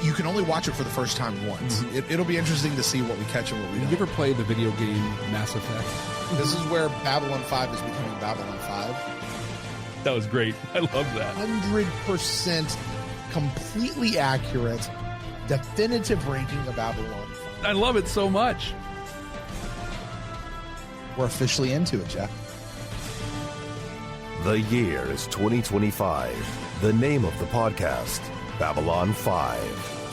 you can only watch it for the first time once. It'll be interesting to see what we catch and what we don't. Did you ever play the video game Mass Effect? This is where Babylon 5 is becoming Babylon 5. That was great. I love that. 100% completely accurate, definitive ranking of Babylon 5. I love it so much. We're officially into it, Jeff. The year is 2025. The name of the podcast, Babylon 5,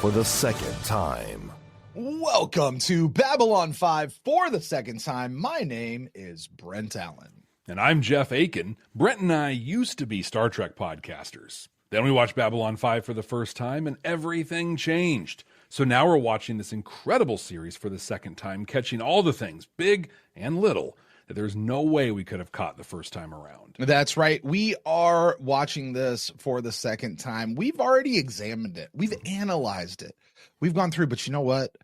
for the second time. Welcome to Babylon 5 for the second time. My name is Brent Allen. And I'm Jeff Akin. Brent and I used to be Star Trek podcasters. Then we watched Babylon 5 for the first time, and everything changed. So now we're watching this incredible series for the second time, catching all the things, big and little, that there's no way we could have caught the first time around. That's right. We are watching this for the second time. We've already examined it. We've analyzed it. We've gone through, but you know what?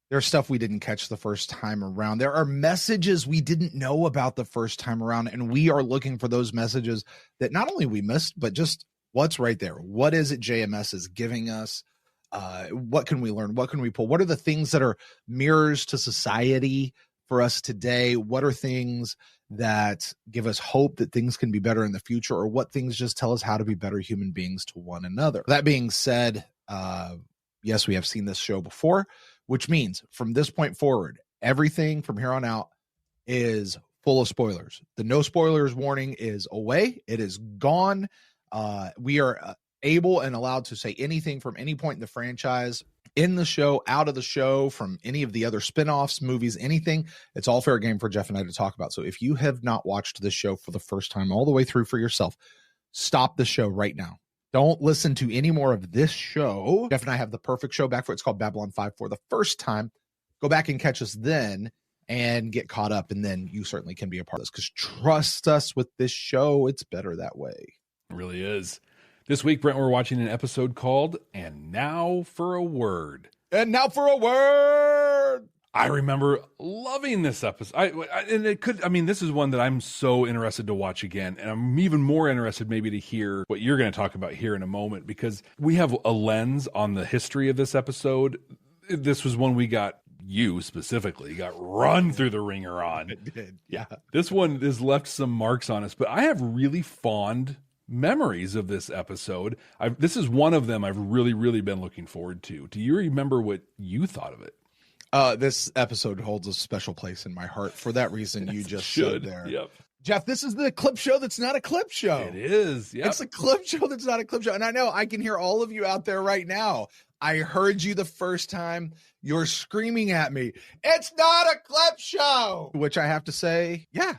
There's stuff we didn't catch the first time around. There are messages we didn't know about the first time around, and we are looking for those messages that not only we missed, but just what's right there. What is it JMS is giving us? What can we learn? What can we pull? What are the things that are mirrors to society for us today? What are things that give us hope that things can be better in the future, or what things just tell us how to be better human beings to one another? That being said, yes, we have seen this show before, which means from this point forward, everything from here on out is full of spoilers. The no spoilers warning is away. It is gone. We are able and allowed to say anything from any point in the franchise, in the show, out of the show, from any of the other spinoffs, movies, anything. It's all fair game for Jeff and I to talk about. So if you have not watched this show for the first time all the way through for yourself, stop the show right now. Don't listen to any more of this show. Jeff and I have the perfect show back for it. It's called Babylon 5 for the first time. Go back and catch us then and get caught up, and then you certainly can be a part of this, because trust us with this show, it's better that way. It really is. This week, Brent, we're watching an episode called And Now for a Word. And now for a word. I remember loving this episode. This is one that I'm so interested to watch again. And I'm even more interested maybe to hear what you're going to talk about here in a moment, because we have a lens on the history of this episode. This was one we got, you specifically, got run through the ringer on. It did, yeah. This one has left some marks on us, but I have really fond memories of this episode. This is one of them I've really, really been looking forward to. Do you remember what you thought of it? This episode holds a special place in my heart for that reason you just said there. Yep. Jeff, this is the clip show that's not a clip show. It is. Yep. It's a clip show that's not a clip show. And I know I can hear all of you out there right now. I heard you the first time. You're screaming at me, it's not a clip show, which I have to say, yeah,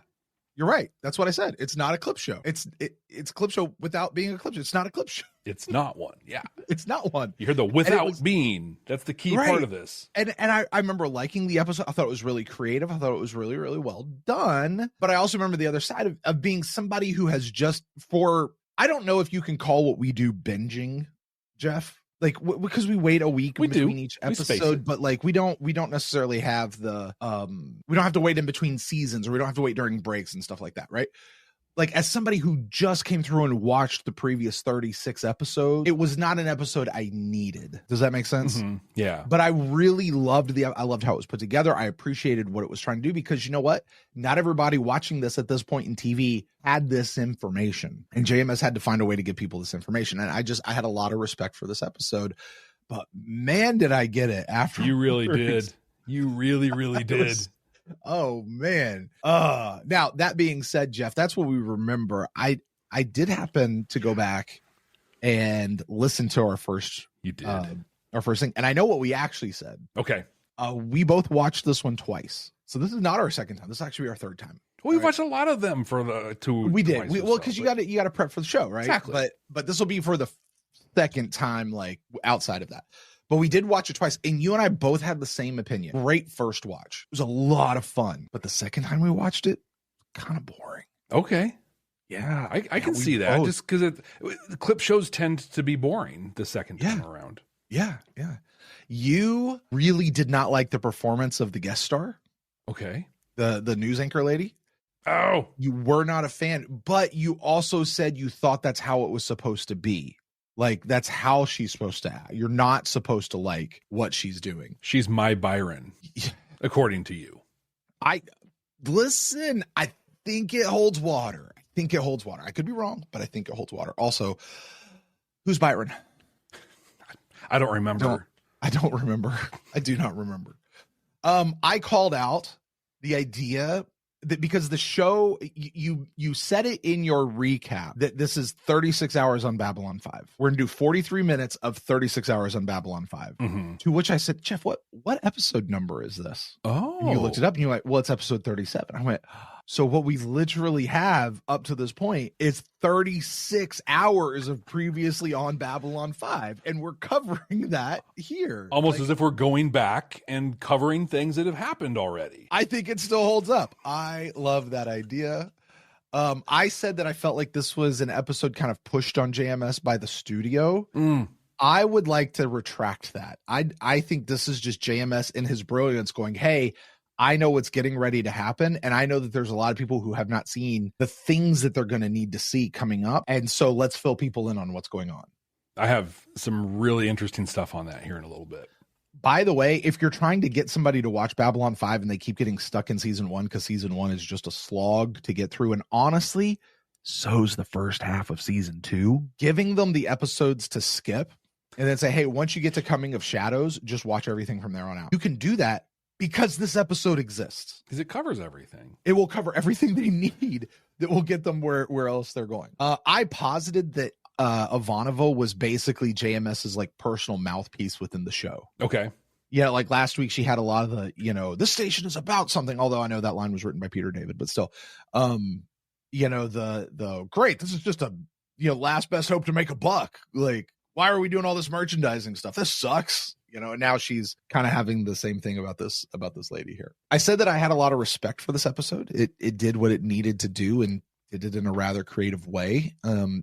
you're right. That's what I said. It's not a clip show. It's a clip show without being a clip show. It's not a clip show. It's not one. Yeah. It's not one. You heard the without being. That's the key part of this. And I remember liking the episode. I thought it was really creative. I thought it was really, really well done. But I also remember the other side of being somebody who has just I don't know if you can call what we do binging, Jeff. Like, because we wait a week between each episode, but like we don't necessarily have we don't have to wait in between seasons, or we don't have to wait during breaks and stuff like that, right? Like, as somebody who just came through and watched the previous 36 episodes, it was not an episode I needed. Does that make sense? Mm-hmm. Yeah. But I really loved I loved how it was put together. I appreciated what it was trying to do, because you know what? Not everybody watching this at this point in TV had this information, and JMS had to find a way to give people this information. And I had a lot of respect for this episode, but man, did I get it after. You really did. You really, really did. Oh man. Now that being said, Jeff, that's what we remember. I did happen to go back and listen to our first. You did. Our first thing, and I know what we actually said. Okay. We both watched this one twice, so this is not our second time. This is actually our third time. Well, we watched a lot of them for the two. We did. Because you got to prep for the show, right? Exactly. But this will be for the second time, like outside of that. But we did watch it twice, and you and I both had the same opinion. Great first watch. It was a lot of fun. But the second time we watched it, kind of boring. Okay. Yeah. I can see that. Both. Just because the clip shows tend to be boring the second time around. Yeah. Yeah. You really did not like the performance of the guest star. Okay. The news anchor lady. Oh. You were not a fan, but you also said you thought that's how it was supposed to be. Like, that's how she's supposed to act. You're not supposed to like what she's doing. She's my Byron, according to you. I think it holds water. I could be wrong, but I think it holds water. Also, who's Byron? I don't remember. I don't remember. I do not remember. I called out the idea that because the show, you said it in your recap that this is 36 hours on Babylon 5. We're going to do 43 minutes of 36 hours on Babylon 5. Mm-hmm. To which I said, Jeff, what episode number is this? Oh. And you looked it up and you went, well, it's episode 37. I went, so what we literally have up to this point is 36 hours of previously on Babylon 5. And we're covering that here. Almost as if we're going back and covering things that have happened already. I think it still holds up. I love that idea. I said that I felt like this was an episode kind of pushed on JMS by the studio. I would like to retract that. I think this is just JMS in his brilliance going, hey, I know what's getting ready to happen. And I know that there's a lot of people who have not seen the things that they're going to need to see coming up. And so let's fill people in on what's going on. I have some really interesting stuff on that here in a little bit. By the way, if you're trying to get somebody to watch Babylon 5 and they keep getting stuck in season 1 because season 1 is just a slog to get through, and honestly, so's the first half of season 2, giving them the episodes to skip and then say, hey, once you get to Coming of Shadows, just watch everything from there on out. You can do that because this episode exists. Because it covers everything. It will cover everything they need that will get them where else they're going. I posited that Ivanova was basically JMS's like personal mouthpiece within the show. Okay. Yeah, like last week she had a lot of the, this station is about something, although I know that line was written by Peter David, but still, the great, this is just a, last best hope to make a buck. Like, why are we doing all this merchandising stuff? This sucks. And now she's kind of having the same thing about this lady here. I said that I had a lot of respect for this episode. It did what it needed to do and it did it in a rather creative way.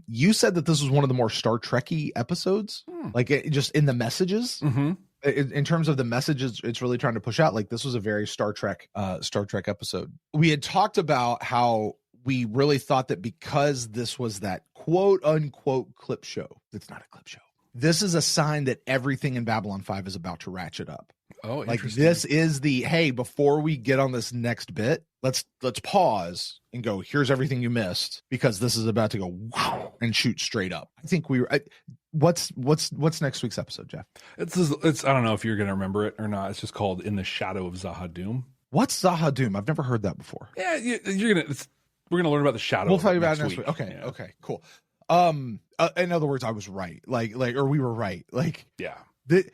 You said that this was one of the more Star Trek-y episodes, like just in the messages. Mm-hmm. In terms of the messages it's really trying to push out. Like this was a very Star Trek episode. We had talked about how we really thought that because this was that quote unquote clip show, it's not a clip show. This is a sign that everything in Babylon 5 is about to ratchet up. Oh, like interesting. this is the, hey, before we get on this next bit, let's pause and go, here's everything you missed, because this is about to go wow and shoot straight up. I think what's next week's episode, Jeff? It's I don't know if you're going to remember it or not. It's just called In the Shadow of Zahadum. What's Zahadum? I've never heard that before. Yeah, we're going to learn about the shadow. We'll talk about it next week. Okay. Yeah. Okay, cool. In other words, I was right. Or we were right. Like, yeah. This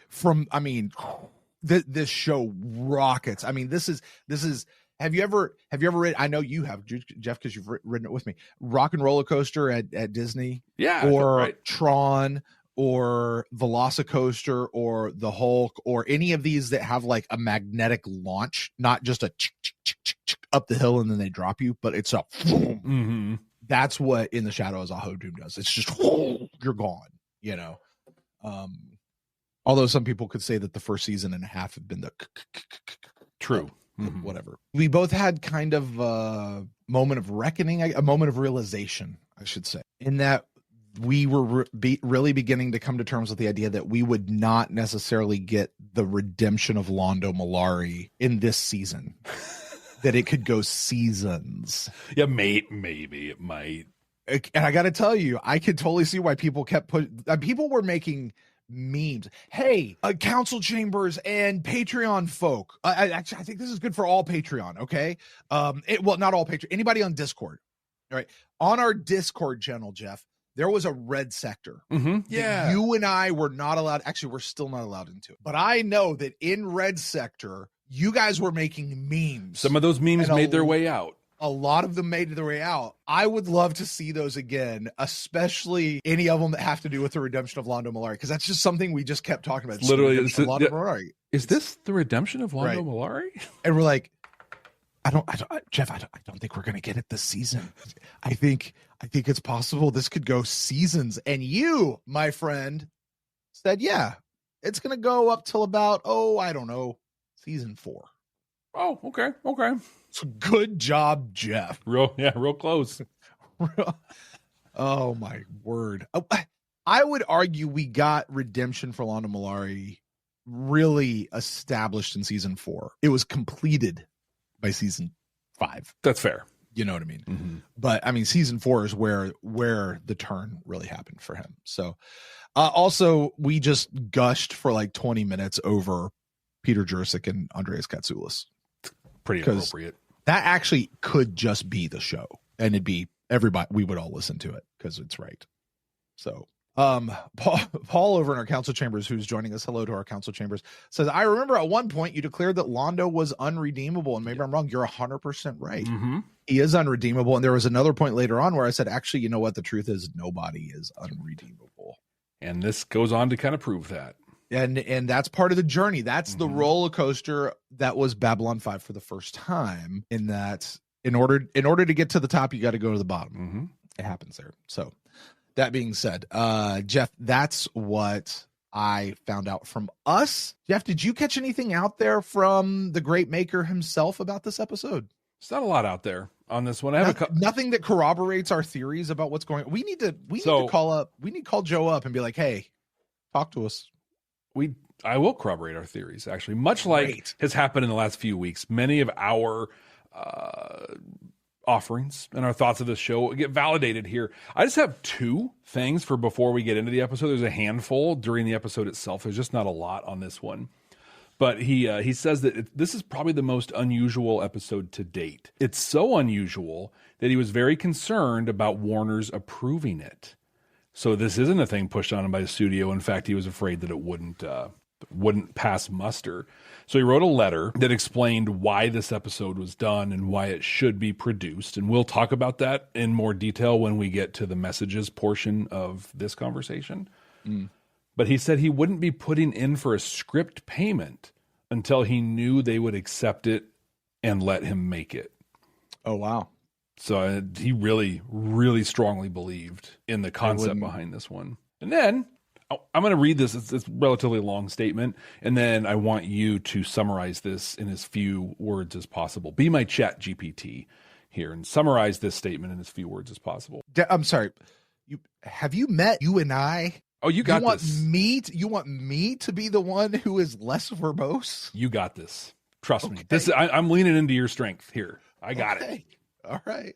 show rockets. I mean, this is. Have you ever read? I know you have, Jeff, because you've written it with me. Rock and Roller Coaster at Disney, yeah, or right. Tron, or Velocicoaster, or the Hulk, or any of these that have like a magnetic launch, not just a up the hill and then they drop you, but it's a. Mm-hmm. That's what In the Shadow of Zahadum does. It's just you're gone, although some people could say that the first season and a half have been the true. Mm-hmm. Whatever. We both had kind of a moment of reckoning, a moment of realization, I should say, in that we were really beginning to come to terms with the idea that we would not necessarily get the redemption of Londo Mollari in this season. That it could go seasons. Yeah, maybe it might. And I got to tell you, I could totally see why people kept people were making memes. Hey, council chambers and Patreon folk. I think this is good for all Patreon. Okay. Not all Patreon, anybody on Discord. All right. On our Discord channel, Jeff, there was a red sector. Mm-hmm. Yeah. You and I were not allowed. Actually, we're still not allowed into it. But I know that in red sector, you guys were making memes. Some of those memes made their way out. A lot of them made their way out. I would love to see those again, especially any of them that have to do with the redemption of Londo Mollari, because that's just something we just kept talking about. Literally, Mollari. Is this the redemption of Londo Mollari? And we're like, Jeff, I don't think we're going to get it this season. I think it's possible this could go seasons. And you, my friend, said, yeah, it's going to go up till about, I don't know, season 4. Oh, okay. So good job, Jeff. Real close. Oh my word. I would argue we got redemption for Lando Malari really established in season 4. It was completed by season 5. That's fair. You know what I mean? Mm-hmm. But I mean, season 4 is where the turn really happened for him. So also we just gushed for like 20 minutes over Peter Jurczyk and Andreas Katsoulis. Pretty appropriate. That actually could just be the show, and it'd be everybody. We would all listen to it because it's right. So Paul over in our council chambers, who's joining us, hello to our council chambers, says, I remember at one point you declared that Londo was unredeemable, and maybe I'm wrong. You're 100% right. Mm-hmm. He is unredeemable. And there was another point later on where I said, actually, you know what? The truth is nobody is unredeemable. And this goes on to kind of prove that. And that's part of the journey. That's the roller coaster that was Babylon 5 for the first time, in that in order to get to the top, you got to go to the bottom. Mm-hmm. It happens there. So that being said, Jeff, that's what I found out from us. Jeff, did you catch anything out there from the great maker himself about this episode? There's not a lot out there on this one. I have nothing that corroborates our theories about what's going on. We need to call Joe up and be like, hey, talk to us. I will corroborate our theories, actually, much like has happened in the last few weeks. Many of our offerings and our thoughts of this show get validated here. I just have 2 things for before we get into the episode. There's a handful during the episode itself. There's just not a lot on this one. But he says that this is probably the most unusual episode to date. It's so unusual that he was very concerned about Warner's approving it. So this isn't a thing pushed on him by the studio. In fact, he was afraid that it wouldn't pass muster. So he wrote a letter that explained why this episode was done and why it should be produced. And we'll talk about that in more detail when we get to the messages portion of this conversation. But he said he wouldn't be putting in for a script payment until he knew they would accept it and let him make it. Oh, wow. So he really, really strongly believed in the concept behind this one. And then I'm going to read this. It's a relatively long statement. And then I want you to summarize this in as few words as possible. Be my chat GPT here and summarize this statement in as few words as possible. I'm sorry. Have you met you and I? Oh, you got this. You want me to be the one who is less verbose? You got this. Trust me. I'm leaning into your strength here. I got it. All right.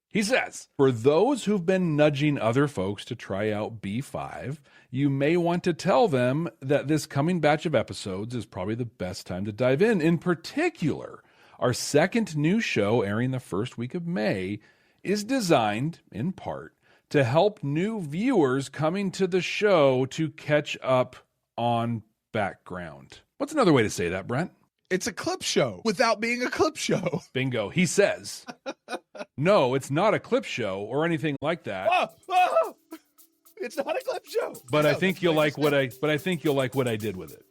He says, for those who've been nudging other folks to try out B5, you may want to tell them that this coming batch of episodes is probably the best time to dive in. In particular, our second new show airing the first week of May is designed, in part, to help new viewers coming to the show to catch up on background. What's another way to say that, Brent? It's a clip show without being a clip show. Bingo. He says, no, it's not a clip show or anything like that. It's not a clip show. But I think you'll like what I did with it.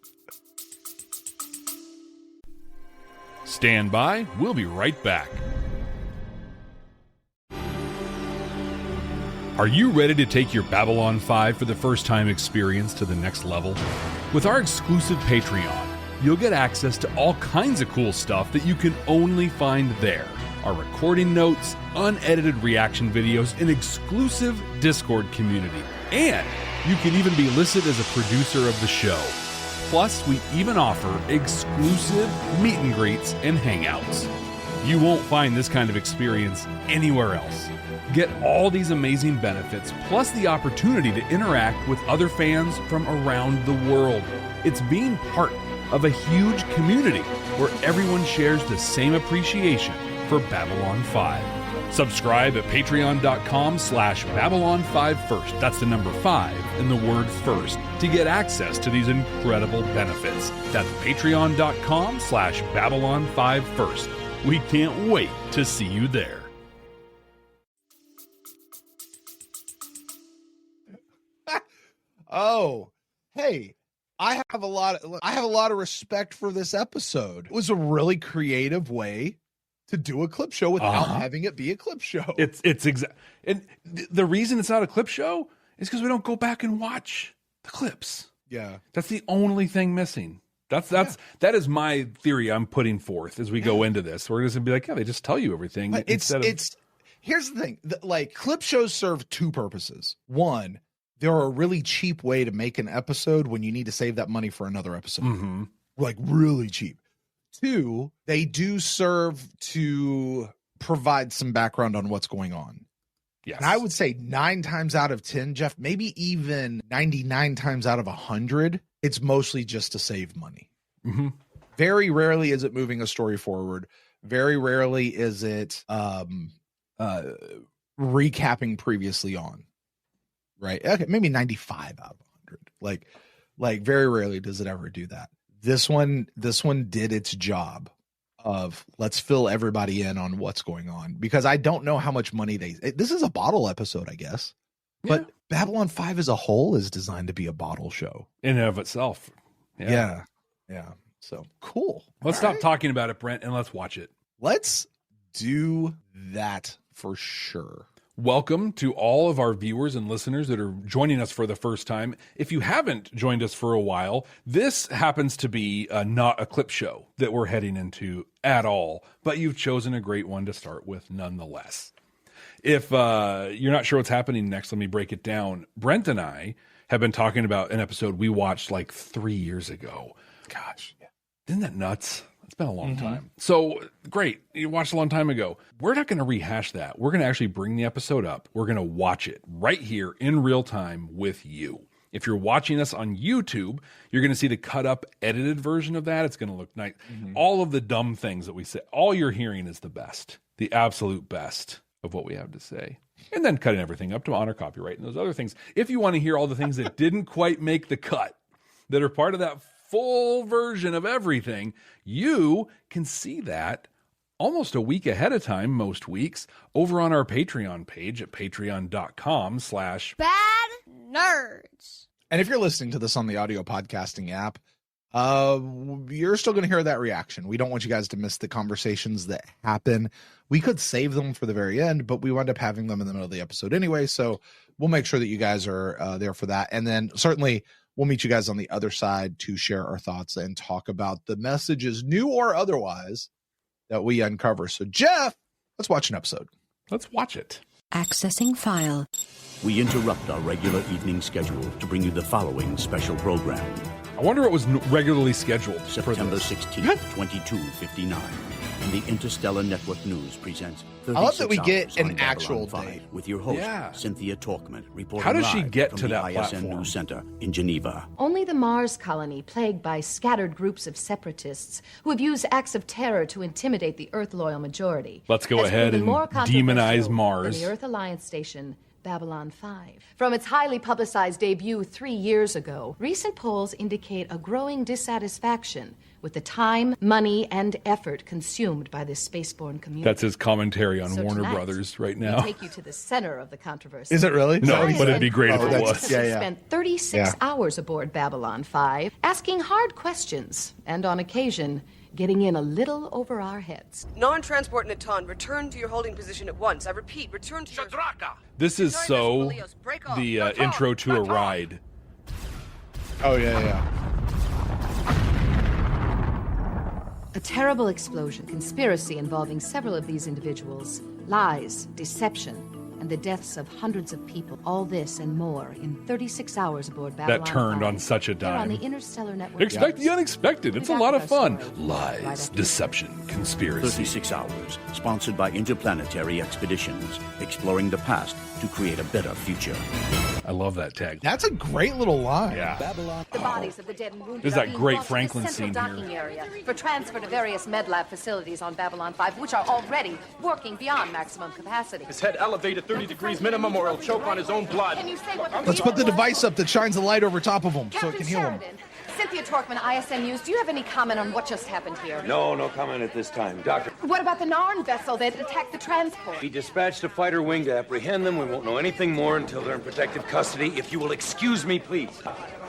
Stand by. We'll be right back. Are you ready to take your Babylon 5 for the first time experience to the next level? With our exclusive Patreon, you'll get access to all kinds of cool stuff that you can only find there. Our recording notes, unedited reaction videos, an exclusive Discord community. And you can even be listed as a producer of the show. Plus, we even offer exclusive meet and greets and hangouts. You won't find this kind of experience anywhere else. Get all these amazing benefits, plus the opportunity to interact with other fans from around the world. It's being part of a huge community where everyone shares the same appreciation for Babylon 5. Subscribe at patreon.com/Babylon5First. That's the number 5 and the word first to get access to these incredible benefits. That's patreon.com/Babylon5First. We can't wait to see you there. Oh, hey. I have a lot of respect for this episode. It was a really creative way to do a clip show without having it be a clip show. And the reason it's not a clip show is because we don't go back and watch the clips. Yeah. That's the only thing missing. That is my theory I'm putting forth as we go into this. We're just gonna be like, yeah, they just tell you everything. But here's the thing. Like, clip shows serve 2 purposes. One, they're a really cheap way to make an episode when you need to save that money for another episode. Mm-hmm. Like really cheap. 2, they do serve to provide some background on what's going on. Yes. And I would say 9 times out of 10, Jeff, maybe even 99 times out of 100, it's mostly just to save money. Mm-hmm. Very rarely is it moving a story forward. Very rarely is it recapping previously on. Right? Okay, maybe 95 out of 100. Like very rarely does it ever do that. This one did its job of let's fill everybody in on what's going on, because I don't know how much money this is a bottle episode, I guess. Yeah. But Babylon 5 as a whole is designed to be a bottle show in and of itself. Yeah. So cool. Let's stop talking about it, Brent, and let's watch it. Let's do that for sure. Welcome to all of our viewers and listeners that are joining us for the first time. If you haven't joined us for a while, this happens to be not a clip show that we're heading into at all, but you've chosen a great one to start with nonetheless. If you're not sure what's happening next, let me break it down. Brent and I have been talking about an episode we watched like 3 years ago. Gosh, yeah. Isn't that nuts? It's been a long time. So great. You watched a long time ago. We're not going to rehash that. We're going to actually bring the episode up. We're going to watch it right here in real time with you. If you're watching us on YouTube, you're going to see the cut up edited version of that. It's going to look nice. All of the dumb things that we say, all you're hearing is the best, the absolute best of what we have to say. And then cutting everything up to honor copyright and those other things. If you want to hear all the things that didn't quite make the cut, that are part of that full version of everything, you can see that almost a week ahead of time, most weeks, over on our Patreon page at patreon.com/badnerds. And if you're listening to this on the audio podcasting app, you're still going to hear that reaction. We don't want you guys to miss the conversations that happen. We could save them for the very end, but we wind up having them in the middle of the episode anyway. So we'll make sure that you guys are there for that. And then certainly we'll meet you guys on the other side to share our thoughts and talk about the messages, new or otherwise, that we uncover. So, Jeff, let's watch an episode. Let's watch it. Accessing file. We interrupt our regular evening schedule to bring you the following special program. I wonder what was regularly scheduled September for this. 16th, 2259. And the Interstellar Network News presents 36 I love that we get Hours an on actual Babylon 5 date. with your host, Cynthia Torkman, reporting How does she live get from to the that ISN platform? News Center in Geneva. Only the Mars colony, plagued by scattered groups of separatists who have used acts of terror to intimidate the Earth-loyal majority. Let's go has ahead proven and more controversial demonize than Mars. the Earth Alliance station Babylon 5. From its highly publicized debut 3 years ago, recent polls indicate a growing dissatisfaction with the time, money, and effort consumed by this spaceborne community. That's his commentary on So Warner tonight, Brothers right we now. take you to the center of the controversy. Is it really? No, Science but it'd be and great if it scientists was. have Yeah. spent 36 hours aboard Babylon 5, asking hard questions, and on occasion, getting in a little over our heads. Non-transport Natan, return to your holding position at once. I repeat, return to your... This is so the intro to a ride. Oh, yeah. A terrible explosion, conspiracy involving several of these individuals, lies, deception, and the deaths of hundreds of people. All this and more in 36 hours aboard Babylon That turned 5. on such a Here on the dime. Interstellar Network. Expect the unexpected. It's a lot of fun. Lies, Right after deception, conspiracy. 36 Hours, sponsored by Interplanetary Expeditions, exploring the past to create a better future. I love that tag. That's a great little line. Yeah. The bodies of the dead and wounded There's are that being great brought to the Franklin central scene docking here. area for transfer to various med lab facilities on Babylon 5, which are already working beyond maximum capacity. His head elevated 30 degrees minimum or he'll choke on his own blood. Can you say what Let's put the device up that shines the light over top of him so it Captain can heal him. Sheridan, Cynthia Torkman, ISN News, do you have any comment on what just happened here? No comment at this time. Doctor, What about the Narn vessel that attacked the transport? we dispatched a fighter wing to apprehend them. We won't know anything more until they're in protective custody. If you will excuse me, please.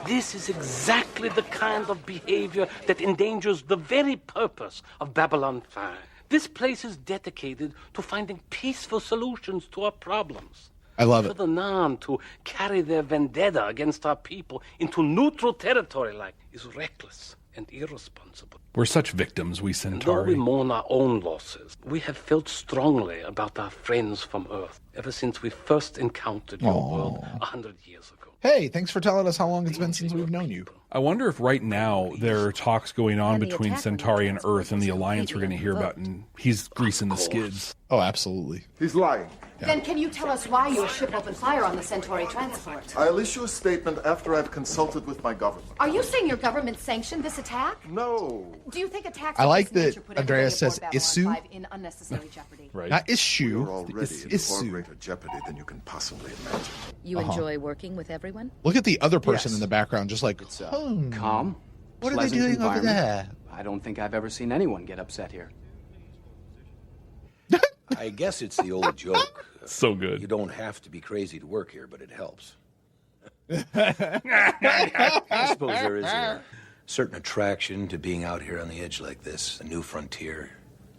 This is exactly the kind of behavior that endangers the very purpose of Babylon 5. This place is dedicated to finding peaceful solutions to our problems. I love For it. the Narn to carry their vendetta against our people into neutral territory like is reckless and irresponsible. We're such victims, we And though we Centauri. mourn our own losses, we have felt strongly about our friends from Earth ever since we first encountered your world 100 years ago. Hey, thanks for telling us how long it's been since we've known you. I wonder if right now there are talks going on between Centauri and Earth and the alliance we're going to hear about, and he's greasing the skids. Oh, absolutely. He's lying. Yeah. Then can you tell us why your ship opened fire on the Centauri transport? I'll issue a statement after I've consulted with my government. Are you saying your government sanctioned this attack? No. Do you think attacks I like that Andreas says issue. In unnecessary jeopardy? Right. Not issue. You're already in far greater jeopardy than you can possibly imagine. You enjoy working with everyone? Look at the other person in the background, just like, it's calm. What are they doing over there? I don't think I've ever seen anyone get upset here. I guess it's the old joke. So good. You don't have to be crazy to work here, but it helps. I suppose there is a certain attraction to being out here on the edge like this, a new frontier.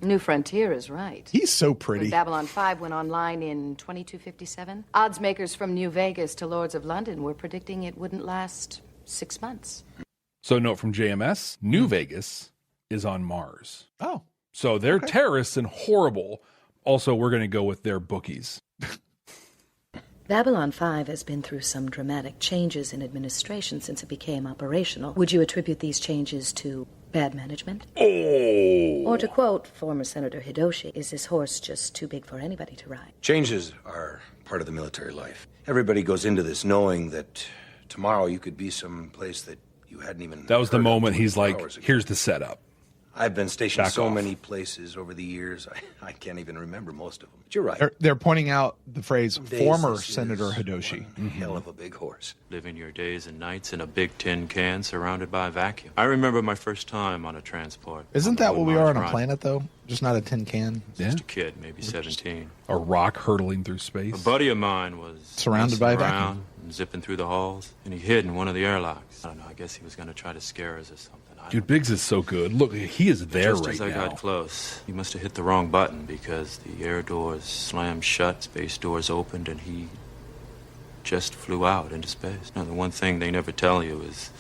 New frontier is right. He's so pretty. When Babylon 5 went online in 2257, odds makers from New Vegas to Lords of London were predicting it wouldn't last 6 months. So, note from JMS, New Vegas is on Mars. Oh. So they're terrorists and horrible. Also, we're going to go with their bookies. Babylon 5 has been through some dramatic changes in administration since it became operational. Would you attribute these changes to bad management? Oh! Or to quote former Senator Hidoshi, is this horse just too big for anybody to ride? Changes are part of the military life. Everybody goes into this knowing that tomorrow you could be someplace that you hadn't even That was the heard of moment he's 24 like, hours ago. here's the setup. I've been stationed Back so off. many places over the years, I can't even remember most of them. But you're right. They're pointing out the phrase Days former this Senator is Hidoshi. one hell of a big horse. Living your days and nights in a big tin can surrounded by vacuum. I remember my first time on a transport. Isn't that what we are on a planet, though? Just not a tin can? Just a kid, maybe 17. A rock hurtling through space. A buddy of mine was surrounded by a around vacuum. and zipping through the halls, and he hid in one of the airlocks. I don't know, I guess he was going to try to scare us or something. Dude, Biggs is so good. Look, he is there Just right as I now. got close, he must have hit the wrong button because the air doors slammed shut, space doors opened, and he just flew out into space. Now, the one thing they never tell you is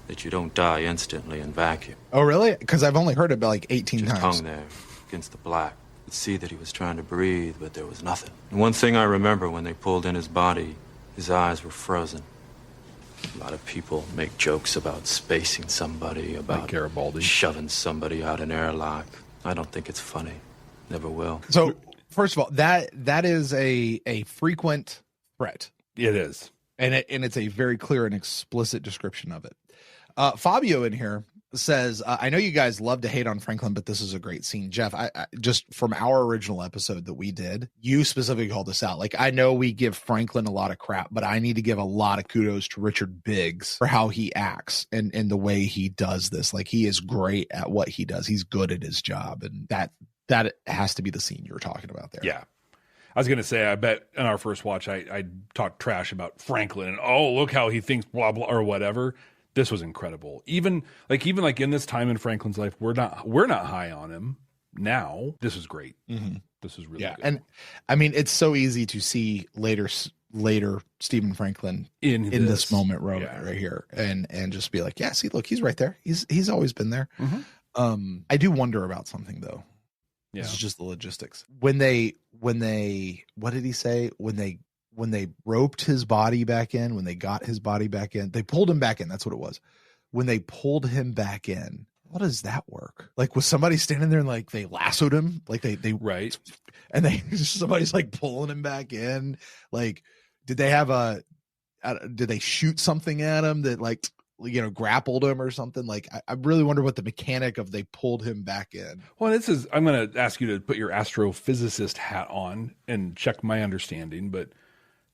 that you don't die instantly in vacuum. Oh, really? Because I've only heard it like 18 Just times. hung there against the black. You could see that he was trying to breathe, but there was nothing. And one thing I remember when they pulled in his body, his eyes were frozen. A lot of people make jokes about spacing somebody, about shoving somebody out an airlock. I don't think it's funny. Never will. So, first of all, that is a frequent threat. It is. And it's a very clear and explicit description of it. Fabio in here says, I know you guys love to hate on Franklin, but this is a great scene. Jeff, I just from our original episode that we did, you specifically called this out. Like, I know we give Franklin a lot of crap, but I need to give a lot of kudos to Richard Biggs for how he acts and the way he does this. Like, he is great at what he does. He's good at his job. And that has to be the scene you're talking about there. Yeah. I was going to say, I bet in our first watch, I talked trash about Franklin and, oh, look how he thinks, blah, blah, or whatever. This was incredible. Even in this time in Franklin's life, we're not high on him now. This was great. Mm-hmm. This was really good. And I mean, it's so easy to see later Stephen Franklin in this moment right here and just be like, yeah, see, look, he's right there. He's always been there. Mm-hmm. I do wonder about something though. Yeah. This is just the logistics. When they what did he say? When they roped his body back in, when they got his body back in, they pulled him back in. That's what it was. When they pulled him back in, how does that work? Like, was somebody standing there and like they lassoed him? Like they right. And somebody's like pulling him back in. Like, did they shoot something at him that like, grappled him or something? Like, I really wonder what the mechanic of they pulled him back in. Well, I'm going to ask you to put your astrophysicist hat on and check my understanding, but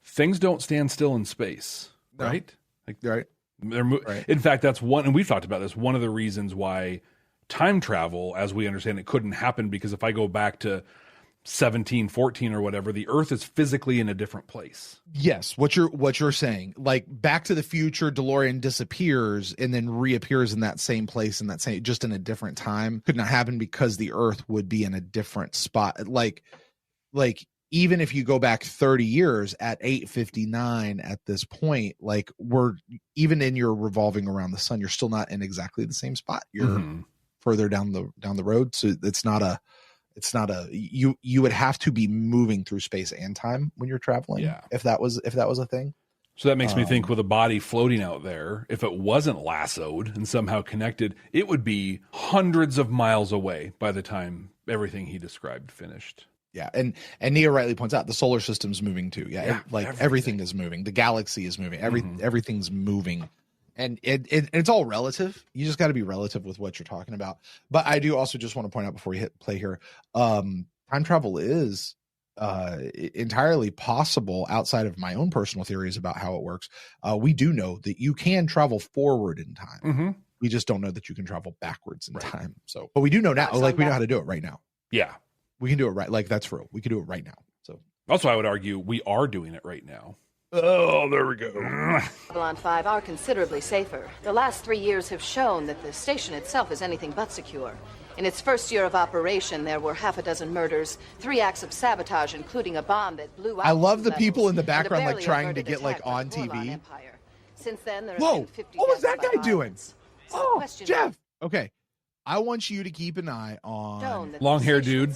things don't stand still in space, right? Right. Right. In fact, that's one, and we've talked about this, one of the reasons why time travel, as we understand it, couldn't happen, because if I go back to 1714 or whatever, the Earth is physically in a different place. Yes, what you're saying, like Back to the Future, DeLorean disappears and then reappears in that same place, just in a different time, could not happen because the Earth would be in a different spot. Like even if you go back 30 years at 859 at this point, like we're even in your revolving around the sun, you're still not in exactly the same spot. You're further down the road. So it's not a, you would have to be moving through space and time when you're traveling. Yeah. If that was a thing. So that makes me think with a body floating out there, if it wasn't lassoed and somehow connected, it would be hundreds of miles away by the time everything he described finished. Yeah, and Nia rightly points out the solar system's moving too. Yeah, everything is moving. The galaxy is moving. Everything's moving, and it's all relative. You just got to be relative with what you're talking about. But I do also just want to point out before we hit play here, time travel is entirely possible outside of my own personal theories about how it works. We do know that you can travel forward in time. We just don't know that you can travel backwards in time. So, but we do know now. Like we know how to do it right now. Yeah. We can do it right. Like that's real. We can do it right now. So also, I would argue we are doing it right now. Oh, there we go. Babylon 5 are considerably safer. The last 3 years have shown that the station itself is anything but secure. In its first year of operation, there were half a dozen murders, 3 acts of sabotage, including a bomb that blew out. I love the people in the background like trying to get like on TV. Since then, there whoa, been 50 what was deaths that by guy doing? violence. Oh, Jeff. Okay, I want you to keep an eye on long hair dude.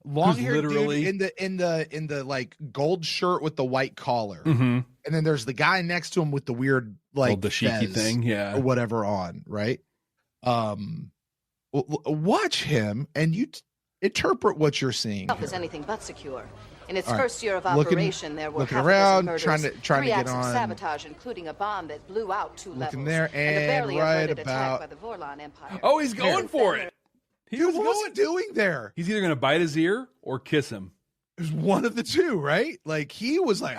Long hair dude in the like gold shirt with the white collar, and then there's the guy next to him with the weird like dashiki thing, or whatever on, right? Watch him and you interpret what you're seeing. Is anything but secure. In its first year of operation, there were looking half around, a dozen murders, trying to 3 get acts on. of sabotage, including a bomb that blew out 2 levels. There and a barely right averted about. attack by the Vorlon Empire. Oh, he's going for it. Dude, what was he doing there? He's either going to bite his ear or kiss him. It was one of the two, right? Like he was like,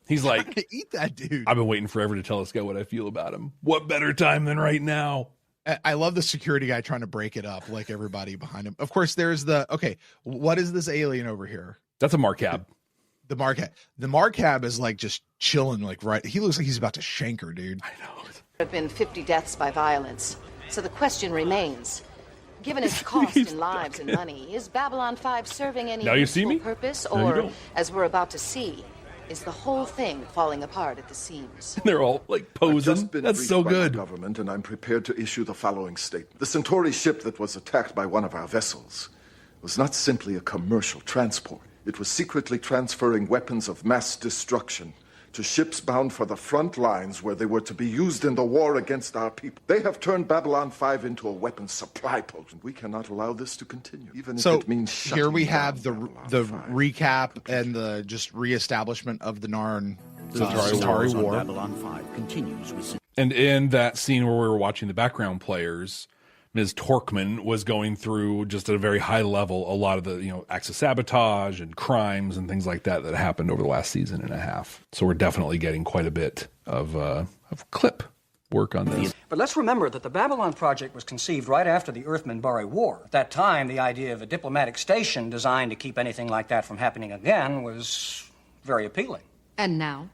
he's like, eat that dude. I've been waiting forever to tell this guy what I feel about him. What better time than right now? I love the security guy trying to break it up, like everybody behind him. Of course, there's what is this alien over here? That's a Marcab. The Marcab is like just chilling, like right. He looks like he's about to shank her, dude. I know. There have been 50 deaths by violence. So the question remains, given its cost in lives and money, is Babylon 5 serving any useful purpose? Or, as we're about to see, is the whole thing falling apart at the seams? They're all like posing. That's so good. By the government, and I'm prepared to issue the following statement. The Centauri ship that was attacked by one of our vessels was not simply a commercial transport. It was secretly transferring weapons of mass destruction to ships bound for the front lines where they were to be used in the war against our people. They have turned Babylon 5 into a weapons supply post. We cannot allow this to continue, even if it means shutting here we down have the Babylon 5. recap and the just reestablishment of the Narn Centauri War. Babylon 5 continues with. And in that scene where we were watching the background players, Ms. Torkman was going through just at a very high level a lot of the acts of sabotage and crimes and things like that happened over the last season and a half. So we're definitely getting quite a bit of clip work on this. But let's remember that the Babylon Project was conceived right after the Earth-Minbari War. At that time, the idea of a diplomatic station designed to keep anything like that from happening again was very appealing. And now?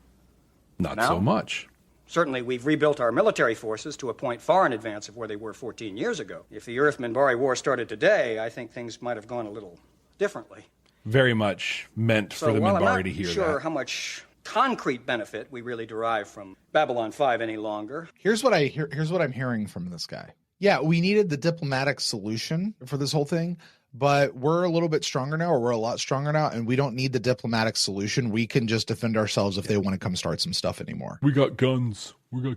Not so much. Certainly, we've rebuilt our military forces to a point far in advance of where they were 14 years ago. If the Earth-Minbari War started today, I think things might have gone a little differently. Very much meant for the Minbari to hear that. I'm not sure how much concrete benefit we really derive from Babylon 5 any longer. Here's what I'm hearing from this guy. Yeah, we needed the diplomatic solution for this whole thing, but we're a little bit stronger now, or we're a lot stronger now, and we don't need the diplomatic solution. We can just defend ourselves if they want to come start some stuff anymore. We got guns.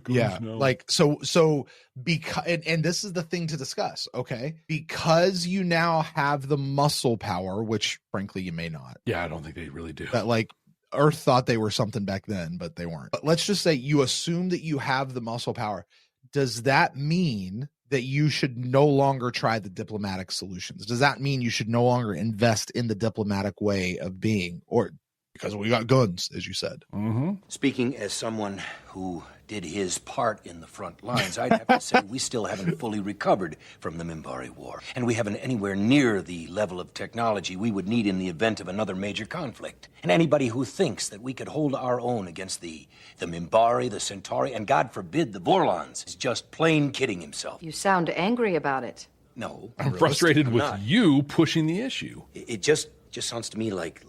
Yeah, now. like so because and this is the thing to discuss, okay? Because you now have the muscle power, which frankly you may not. Yeah, I don't think they really do. That like Earth thought they were something back then, but they weren't. But let's just say you assume that you have the muscle power. Does that mean that you should no longer try the diplomatic solutions? Does that mean you should no longer invest in the diplomatic way of being, or because we got guns, as you said? Mm-hmm. Speaking as someone who did his part in the front lines, I'd have to say we still haven't fully recovered from the Minbari War, and we haven't anywhere near the level of technology we would need in the event of another major conflict. And anybody who thinks that we could hold our own against the Minbari, the Centauri, and God forbid the Vorlons is just plain kidding himself. You sound angry about it. No, I'm frustrated with you pushing the issue. It just sounds to me like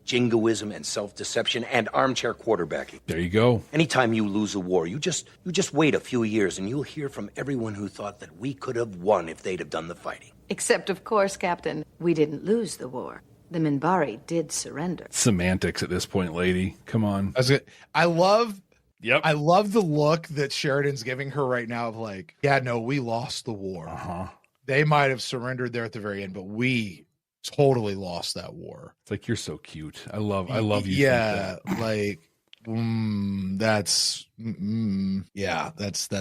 jingoism and self-deception and armchair quarterbacking. There you go. Anytime you lose a war, you just wait a few years and you'll hear from everyone who thought that we could have won if they'd have done the fighting. Except, of course, Captain, we didn't lose the war. The Minbari did surrender. Semantics at this point, lady. Come on. I love Yep. I love the look that Sheridan's giving her right now of like, yeah, no, we lost the war. Uh-huh. They might have surrendered there at the very end, but we totally lost that war. It's like, you're so cute. I love you. Yeah, like that's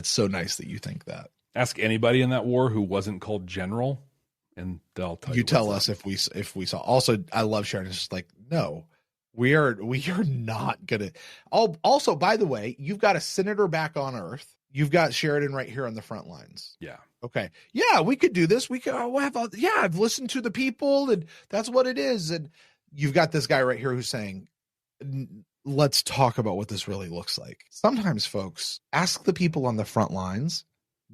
so nice that you think that. Ask anybody in that war who wasn't called general, and they'll tell you. You tell us if we saw. Also, I love Sheridan. It's just like, no, we are not gonna. Also, by the way, you've got a senator back on Earth. You've got Sheridan right here on the front lines. Yeah. Okay. Yeah, we could do this. We could. I've listened to the people, and that's what it is. And you've got this guy right here who's saying, let's talk about what this really looks like. Sometimes, folks, ask the people on the front lines,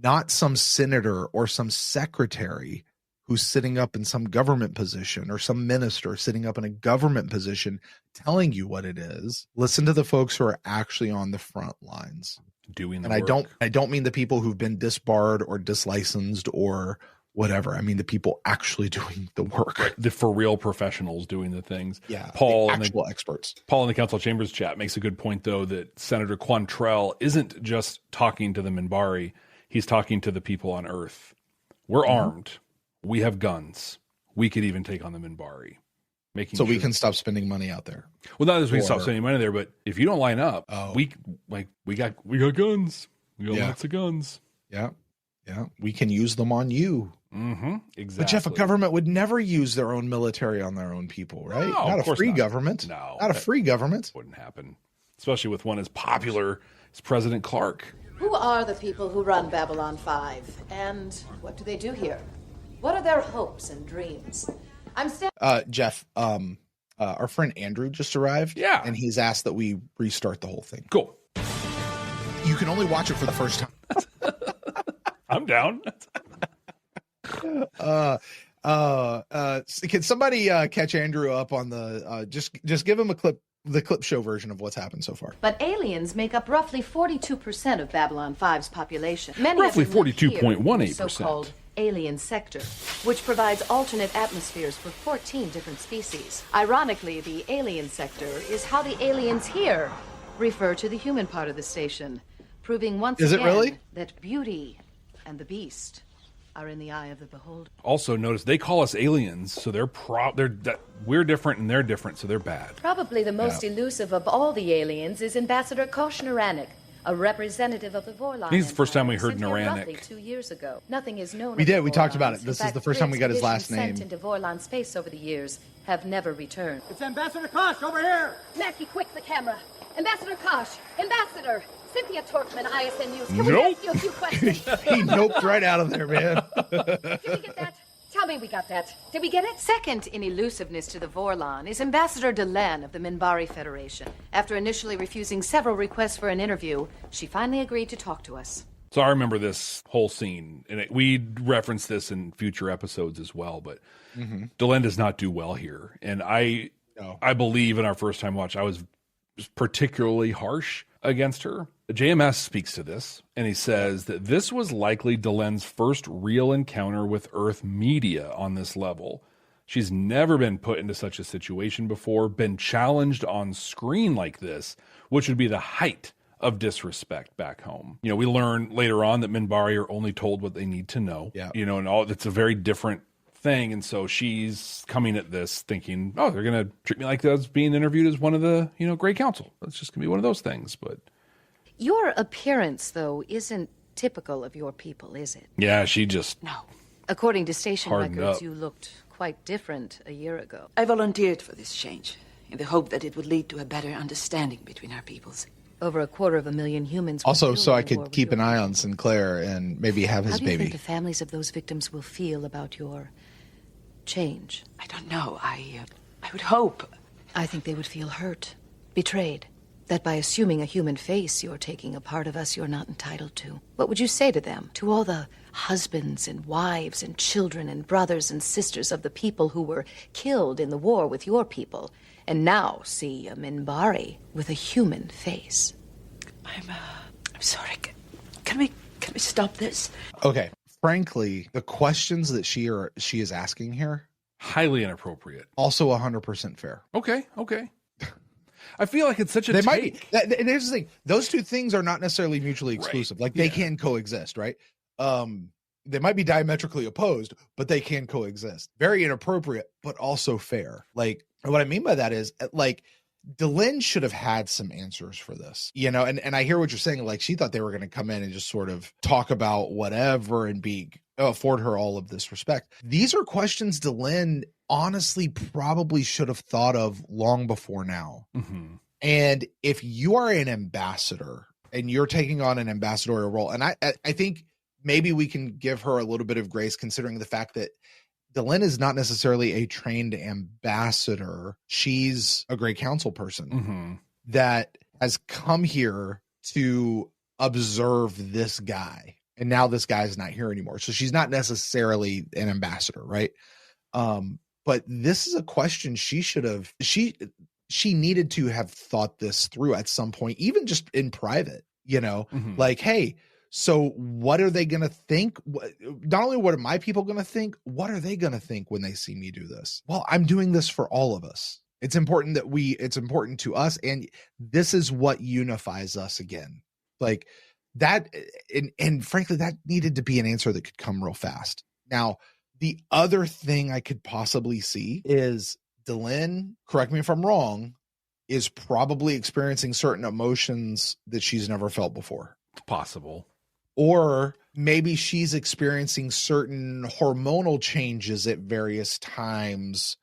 not some senator or some secretary who's sitting up in some government position or some minister sitting up in a government position telling you what it is. Listen to the folks who are actually on the front lines. Doing the work. I I don't mean the people who've been disbarred or dislicensed or whatever. I mean the people actually doing the work. Right. The for real professionals doing the things. Yeah. Paul, actual experts. Paul in the Council Chambers chat makes a good point, though, that Senator Quantrell isn't just talking to the Minbari. He's talking to the people on Earth. We're armed. We have guns. We could even take on the Minbari. So we can stop spending money out there. Well, not as we can stop spending money there, but if you don't line up, we got guns. We got lots of guns. Yeah. Yeah. We can use them on you. Mm-hmm. Exactly. But Jeff, a government would never use their own military on their own people, right? No, not a free not. government. No. Not a free government. Wouldn't happen. Especially with one as popular as President Clark. Who are the people who run Babylon 5? And what do they do here? What are their hopes and dreams? Jeff, our friend Andrew just arrived. Yeah. And he's asked that we restart the whole thing. Cool. You can only watch it for the first time. I'm down. Can somebody catch Andrew up on the just give him the clip show version of what's happened so far. But aliens make up roughly 42% of Babylon 5's population. Many Roughly of them live here in the 42.18%. so-called alien sector, which provides alternate atmospheres for 14 different species. Ironically, the alien sector is how the aliens here refer to the human part of the station, proving once again really? That beauty and the beast are in the eye of the beholder. Also, notice they call us aliens, so we're different and they're different, so they're bad. Probably the most elusive of all the aliens is Ambassador Koshnaranik, a representative of the Vorlon. This is the first time we heard Sent here Noranic. roughly 2 years ago. Nothing is known. We of did. the We talked about Vorlons. it. This In is the fact, first time we got his last expeditions name. Sent into Vorlon space over the years have never returned. It's Ambassador Kosh over here. Mackie, quick, the camera. Ambassador Kosh, Ambassador. Cynthia Torkman, ISN News. Can Nope. we ask you a few questions? He noped right out of there, man. Did we get that? Tell me we got that. Did we get it? Second in elusiveness to the Vorlon is Ambassador Delenn of the Minbari Federation. After initially refusing several requests for an interview, she finally agreed to talk to us. So I remember this whole scene, and we referenced this in future episodes as well, but Delenn does not do well here. And I believe in our first time watch, I was particularly harsh against her. JMS speaks to this, and he says that this was likely Delenn's first real encounter with Earth media on this level. She's never been put into such a situation before, been challenged on screen like this, which would be the height of disrespect back home. You know, we learn later on that Minbari are only told what they need to know. Yeah. You know, and all it's a very different thing, and so she's coming at this thinking, oh, they're going to treat me like I was being interviewed as one of the, Great Council. It's just going to be one of those things, but... Your appearance, though, isn't typical of your people, is it? Yeah, she just... No. According to station Hardened records, up. you looked quite different a year ago. I volunteered for this change in the hope that it would lead to a better understanding between our peoples. Over 250,000 humans were Also, killed so I in the war could with keep your an eye people. on Sinclair and maybe have his How do you baby. think the families of those victims will feel about your change? I don't know. I would hope. I think they would feel hurt, betrayed. That by assuming a human face, you're taking a part of us you're not entitled to. What would you say to them? To all the husbands and wives and children and brothers and sisters of the people who were killed in the war with your people, and now see a Minbari with a human face? I'm sorry. Can we stop this? Okay. Frankly, the questions that she is asking here, highly inappropriate. Also 100% fair. Okay. I feel like it's such a they take. might be, here's the thing, those two things are not necessarily mutually exclusive. Like they can coexist, right? They might be diametrically opposed, but they can coexist. Very inappropriate, but also fair. Like what I mean by that is like Delenn should have had some answers for this, you know, and I hear what you're saying. Like she thought they were going to come in and just sort of talk about whatever and afford her all of this respect. These are questions Delenn honestly probably should have thought of long before now. Mm-hmm. And if you are an ambassador and you're taking on an ambassadorial role, and I think maybe we can give her a little bit of grace considering the fact that Delenn is not necessarily a trained ambassador. She's a great council person that has come here to observe this guy. And now this guy is not here anymore. So she's not necessarily an ambassador, right? But this is a question she should have, she needed to have thought this through at some point, even just in private, you know, like, hey, so what are they going to think? Not only what are my people going to think, what are they going to think when they see me do this? Well, I'm doing this for all of us. It's important that it's important to us. And this is what unifies us again. Like that. And frankly, that needed to be an answer that could come real fast. Now, the other thing I could possibly see is Delenn, correct me if I'm wrong, is probably experiencing certain emotions that she's never felt before. It's possible. Or maybe she's experiencing certain hormonal changes at various times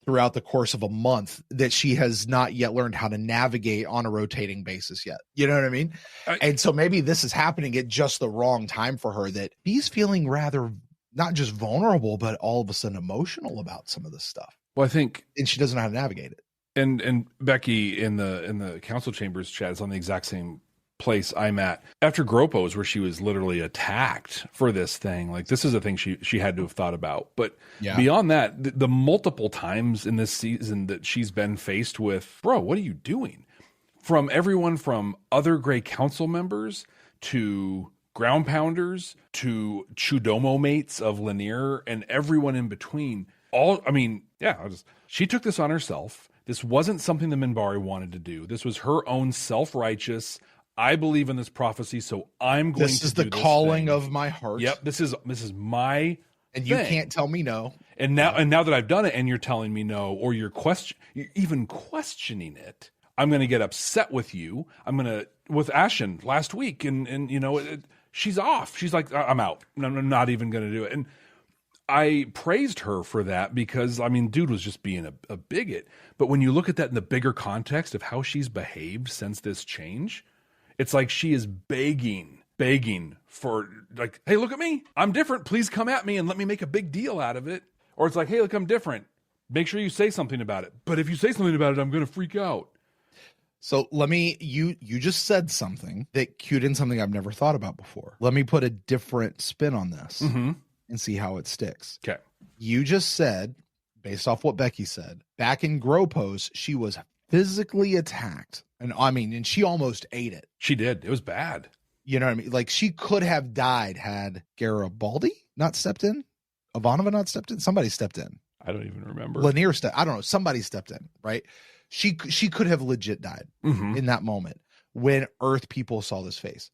throughout the course of a month that she has not yet learned how to navigate on a rotating basis yet. You know what I mean? And so maybe this is happening at just the wrong time for her, that she's feeling rather not just vulnerable, but all of a sudden emotional about some of this stuff. Well, I think, and she doesn't know how to navigate it. And Becky in the council chambers chat is on the exact same place I'm at after Gropos, where she was literally attacked for this thing. Like this is a thing she had to have thought about. But beyond that, the multiple times in this season that she's been faced with, bro, what are you doing? From everyone from other Grey Council members to ground pounders to Chudomo mates of Lanier and everyone in between. She took this on herself. This wasn't something the Minbari wanted to do. This was her own self-righteous, I believe in this prophecy, so I'm going to do this. This is the calling of my heart. Yep, this is my and you can't tell me no. And now that I've done it and you're telling me no, or you're even questioning it, I'm going to get upset with you. With Ashen last week, and you know, she's off. She's like, I'm out. I'm not even going to do it. And I praised her for that because, I mean, dude was just being a bigot. But when you look at that in the bigger context of how she's behaved since this change, it's like she is begging for, like, hey, look at me. I'm different. Please come at me and let me make a big deal out of it. Or it's like, hey, look, I'm different. Make sure you say something about it. But if you say something about it, I'm going to freak out. So you just said something that cued in something I've never thought about before. Let me put a different spin on this and see how it sticks. Okay. You just said, based off what Becky said, back in Gropos, she was physically attacked. And she almost ate it. She did. It was bad. You know what I mean? Like she could have died had Garibaldi not stepped in, Ivanova not stepped in, somebody stepped in. I don't even remember. Lanier I don't know. Somebody stepped in, right? She could have legit died in that moment when Earth people saw this face.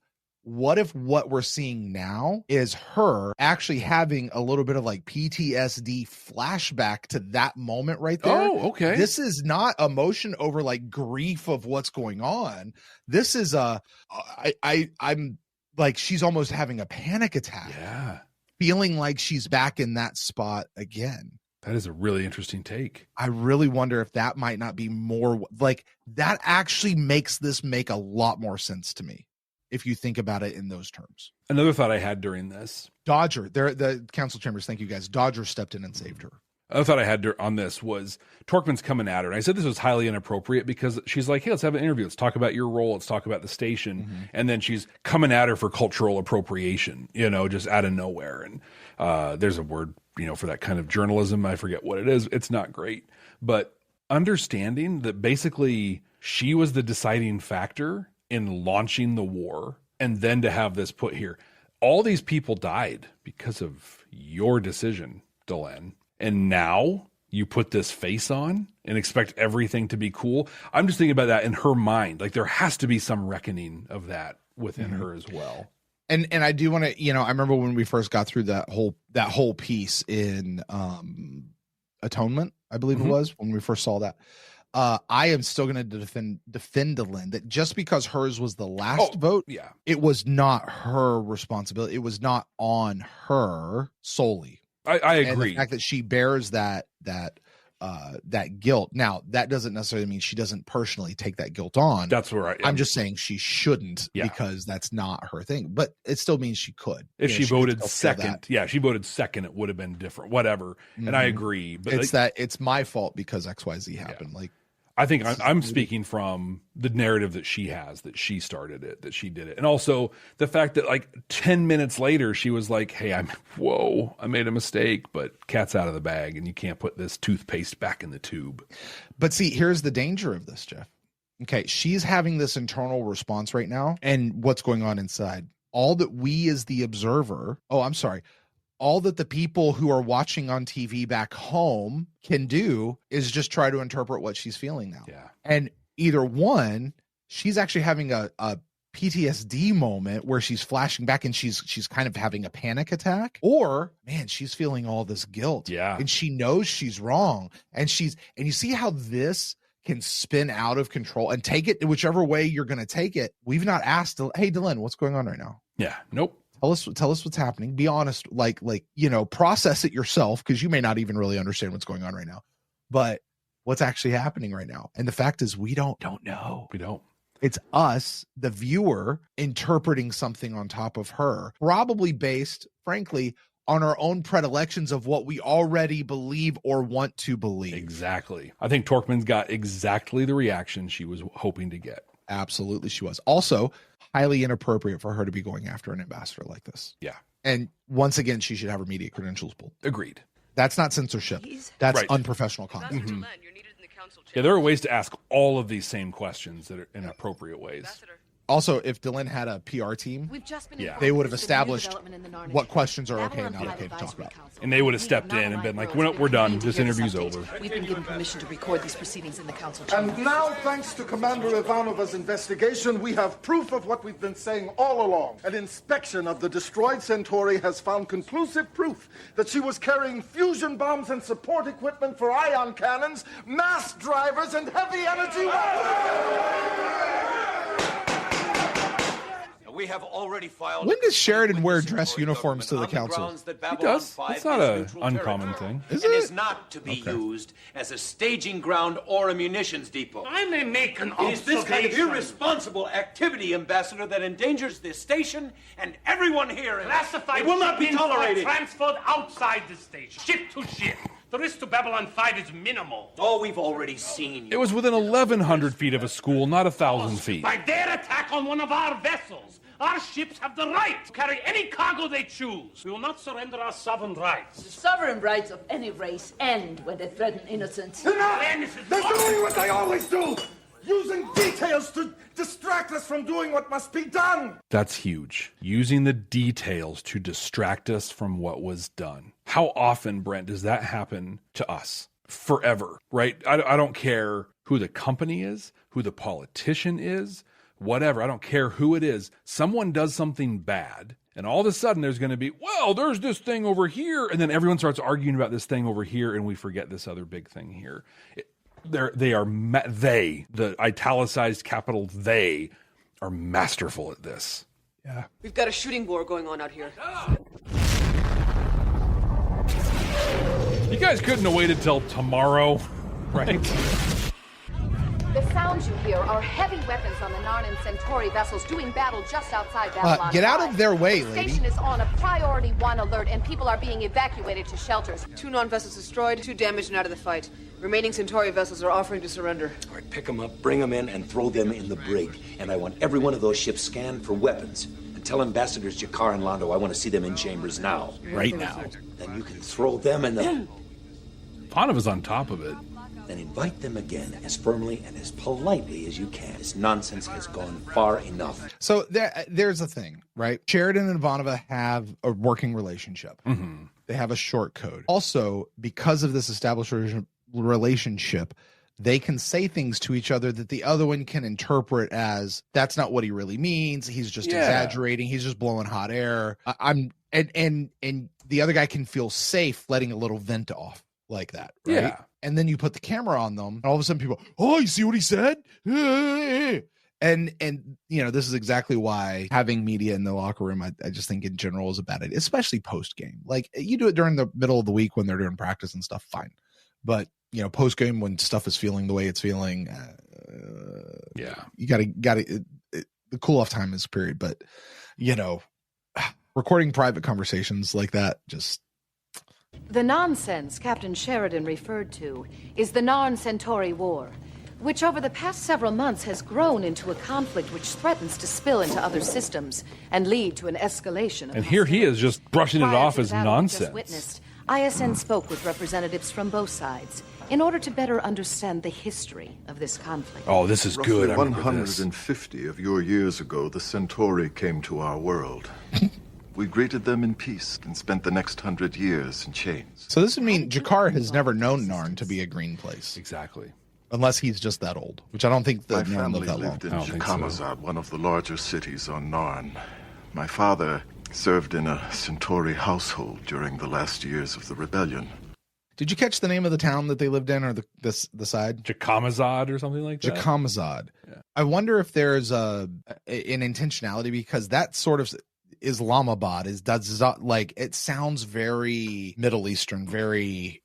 What if what we're seeing now is her actually having a little bit of like PTSD flashback to that moment right there? Oh, okay. This is not emotion over like grief of what's going on. This is I'm like, she's almost having a panic attack. Yeah. Feeling like she's back in that spot again. That is a really interesting take. I really wonder if that might not be more like that actually makes this make a lot more sense to me. If you think about it in those terms. Another thought I had during this. Dodger, the council chambers, thank you guys. Dodger stepped in and saved her. Another thought I had on this was Torkman's coming at her. And I said this was highly inappropriate because she's like, hey, let's have an interview. Let's talk about your role. Let's talk about the station. And then she's coming at her for cultural appropriation, you know, just out of nowhere. And there's a word, you know, for that kind of journalism. I forget what it is. It's not great. But understanding that basically she was the deciding factor in launching the war, and then to have this put here. All these people died because of your decision, Delenn. And now you put this face on and expect everything to be cool. I'm just thinking about that in her mind. Like there has to be some reckoning of that within her as well. And I do want to, I remember when we first got through that whole piece in Atonement, I believe it was, when we first saw that. I am still going to defend Lynn that just because hers was the last vote, it was not her responsibility. It was not on her solely. I agree. And the fact that she bears that guilt. Now, that doesn't necessarily mean she doesn't personally take that guilt on. That's where I'm just saying she shouldn't because that's not her thing. But it still means she could. If she voted second, she voted second, it would have been different. Whatever. And I agree. But it's my fault because XYZ happened. Like I think I'm speaking from the narrative that she has, that she started it, that she did it. And also the fact that like 10 minutes later, she was like, hey, I made a mistake, but cat's out of the bag and you can't put this toothpaste back in the tube. But see, here's the danger of this, Jeff. Okay. She's having this internal response right now and what's going on inside. All that we as the observer, all that the people who are watching on TV back home can do is just try to interpret what she's feeling now. Yeah. And either one, she's actually having a PTSD moment where she's flashing back and she's kind of having a panic attack, or man, she's feeling all this guilt. Yeah. And she knows she's wrong. And you see how this can spin out of control and take it whichever way you're going to take it. We've not asked, hey, Dylan, what's going on right now? Yeah. Nope. Tell us what's happening. Be honest, like process it yourself because you may not even really understand what's going on right now. But what's actually happening right now? And the fact is, we don't know. We don't. It's us, the viewer, interpreting something on top of her, probably based, frankly, on our own predilections of what we already believe or want to believe. Exactly. I think Torkman's got exactly the reaction she was hoping to get. Absolutely, she was. Also, highly inappropriate for her to be going after an ambassador like this. Yeah. And once again, she should have her media credentials pulled. Agreed. That's not censorship. That's unprofessional conduct. Mm-hmm. Yeah, there are ways to ask all of these same questions that are in appropriate ways. Also, if Dylan had a PR team, they would have established what questions are okay and not okay to talk about. And they would have stepped in and been like, we're done. This interview's over. We've been given permission to record these proceedings in the council And chamber. now, thanks to Commander Ivanova's investigation, we have proof of what we've been saying all along. An inspection of the destroyed Centauri has found conclusive proof that she was carrying fusion bombs and support equipment for ion cannons, mass drivers, and heavy energy weapons. We have already filed. When does Sheridan wear dress uniforms to the council? He does. That's not an uncommon thing. It is not to be used as a staging ground or a munitions depot. I may make an It is this kind of irresponsible activity, Ambassador, that endangers this station and everyone here. Classified It will not be shipping are tolerated. transferred outside the station, ship to ship. The risk to Babylon 5 is minimal. Oh, we've already seen you. It was within 1,100 feet of a school, not 1,000 feet. By their attack on one of our vessels, our ships have the right to carry any cargo they choose. We will not surrender our sovereign rights. The sovereign rights of any race end when they threaten innocence. Enough! They're doing what they always do! Using details to distract us from doing what must be done! That's huge. Using the details to distract us from what was done. How often, Brent, does that happen to us? Forever, right? I don't care who the company is, who the politician is, whatever. I don't care who it is. Someone does something bad, and all of a sudden there's going to be, well, there's this thing over here, and then everyone starts arguing about this thing over here, and we forget this other big thing here. The italicized capital they are masterful at this. Yeah. We've got a shooting war going on out here. You guys couldn't have waited till tomorrow, right? The sounds you hear are heavy weapons on the Narn and Centauri vessels doing battle just outside Babylon. Get out 5. of their way, The lady. station is on a priority 1 alert, and people are being evacuated to shelters. 2 non-vessels destroyed, 2 damaged and out of the fight. Remaining Centauri vessels are offering to surrender. All right, pick them up, bring them in, and throw them in the brig. And I want every one of those ships scanned for weapons. And tell Ambassadors Jakar and Londo I want to see them in chambers now. Right now. Then you can throw them in the... Panova's on top of it. then invite them again as firmly and as politely as you can. This nonsense has gone far enough. So there's a thing, right? Sheridan and Ivanova have a working relationship. Mm-hmm. They have a short code. Also, because of this established relationship, they can say things to each other that the other one can interpret as that's not what he really means. He's just exaggerating. He's just blowing hot air. And the other guy can feel safe letting a little vent off like that, right? Yeah. And then you put the camera on them, and all of a sudden people, oh, you see what he said? And you know, this is exactly why having media in the locker room, I just think in general is a bad idea, especially post game. Like, you do it during the middle of the week when they're doing practice and stuff, fine. But you know, post game when stuff is feeling the way it's feeling, you gotta the cool off time is period. But you know, recording private conversations like that just. The nonsense Captain Sheridan referred to is the Narn Centauri War, which over the past several months has grown into a conflict which threatens to spill into other systems and lead to an escalation of And here he is just brushing it off as nonsense. Witnessed, ISN spoke with representatives from both sides in order to better understand the history of this conflict. Oh, this is good. I remember 150 of your years ago, the Centauri came to our world. We greeted them in peace and spent the next 100 years in chains. So this would mean Jakar has never known Narn to be a green place. Exactly. Unless he's just that old, which I don't think the My Narn family lived that long. lived in Jakamazad, one of the larger cities on Narn. My father served in a Centauri household during the last years of the rebellion. Did you catch the name of the town that they lived in, or the side? Jakamazad or something like that? Jakamazad. Yeah. I wonder if there's an intentionality, because that sort of Islamabad does like, it sounds very Middle Eastern, very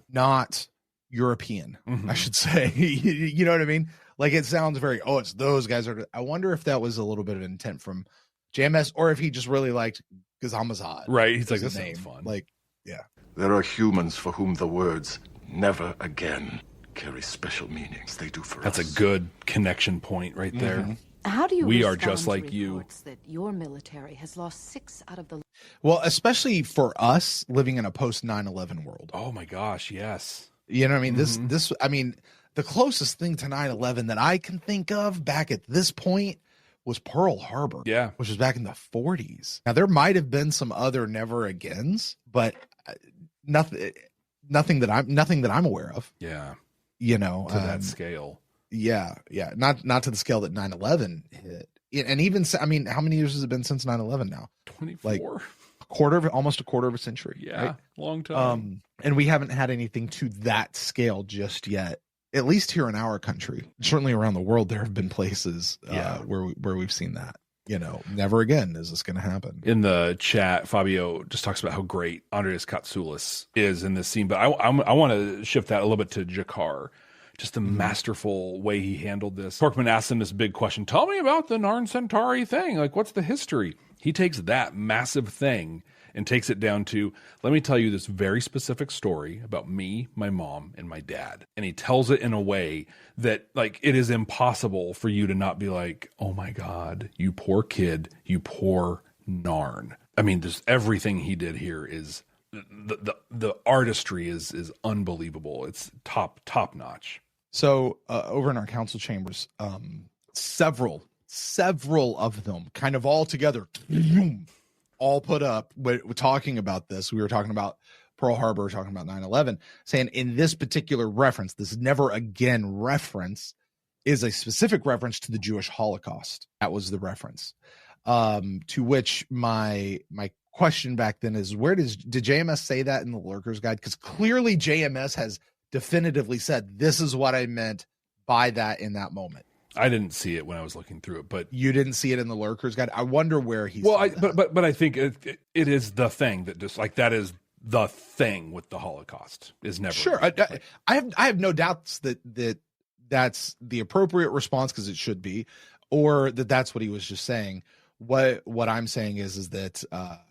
not European, I should say. You know what I mean? Like, it sounds very, it's those guys are. I wonder if that was a little bit of intent from JMS, or if he just really liked Gazamazad. Right. He's like, this name. sounds fun. Like, yeah. There are humans for whom the words "never again" carry special meanings. They do for us. That's a good connection point right there. How do you We are respond just to like you. reports that your military has lost 6 out of the... Well, especially for us living in a post 9/11 world. Oh my gosh, yes. You know what I mean? This I mean, the closest thing to 9/11 that I can think of back at this point was Pearl Harbor. Yeah. Which was back in the 40s. Now, there might have been some other never agains, but nothing that I'm aware of. Yeah. You know, to that scale. Yeah. Not to the scale that 9/11 hit. And even, I mean, how many years has it been since 9/11 now? 24. Like almost a quarter of a century. Yeah. Right? Long time. And we haven't had anything to that scale just yet. At least here in our country. Certainly around the world, there have been places where we've seen that. You know, never again is this going to happen. In the chat, Fabio just talks about how great Andreas Katsoulis is in this scene, but I want to shift that a little bit to Jakar. Just the masterful way he handled this. Torkman asked him this big question. Tell me about the Narn Centauri thing. Like, what's the history? He takes that massive thing and takes it down to, let me tell you this very specific story about me, my mom, and my dad. And he tells it in a way that, like, it is impossible for you to not be like, oh my God, you poor kid, you poor Narn. I mean, just everything he did here is, the artistry is unbelievable. It's top notch. So over in our council chambers, several of them kind of all together, all put up. We're talking about this. We were talking about Pearl Harbor, talking about 9/11, saying in this particular reference, this never again reference is a specific reference to the Jewish Holocaust. That was the reference. To which my question back then is, did JMS say that in the Lurker's Guide? Because clearly JMS has definitively said, this is what I meant by that in that moment. I didn't see it when I was looking through it, but you didn't see it in the Lurker's Guide. I wonder where he's. Well, but I think it is the thing that just like that is the thing with the Holocaust is never sure. I have no doubts that that's the appropriate response, because it should be, or that's what he was just saying. What I'm saying is that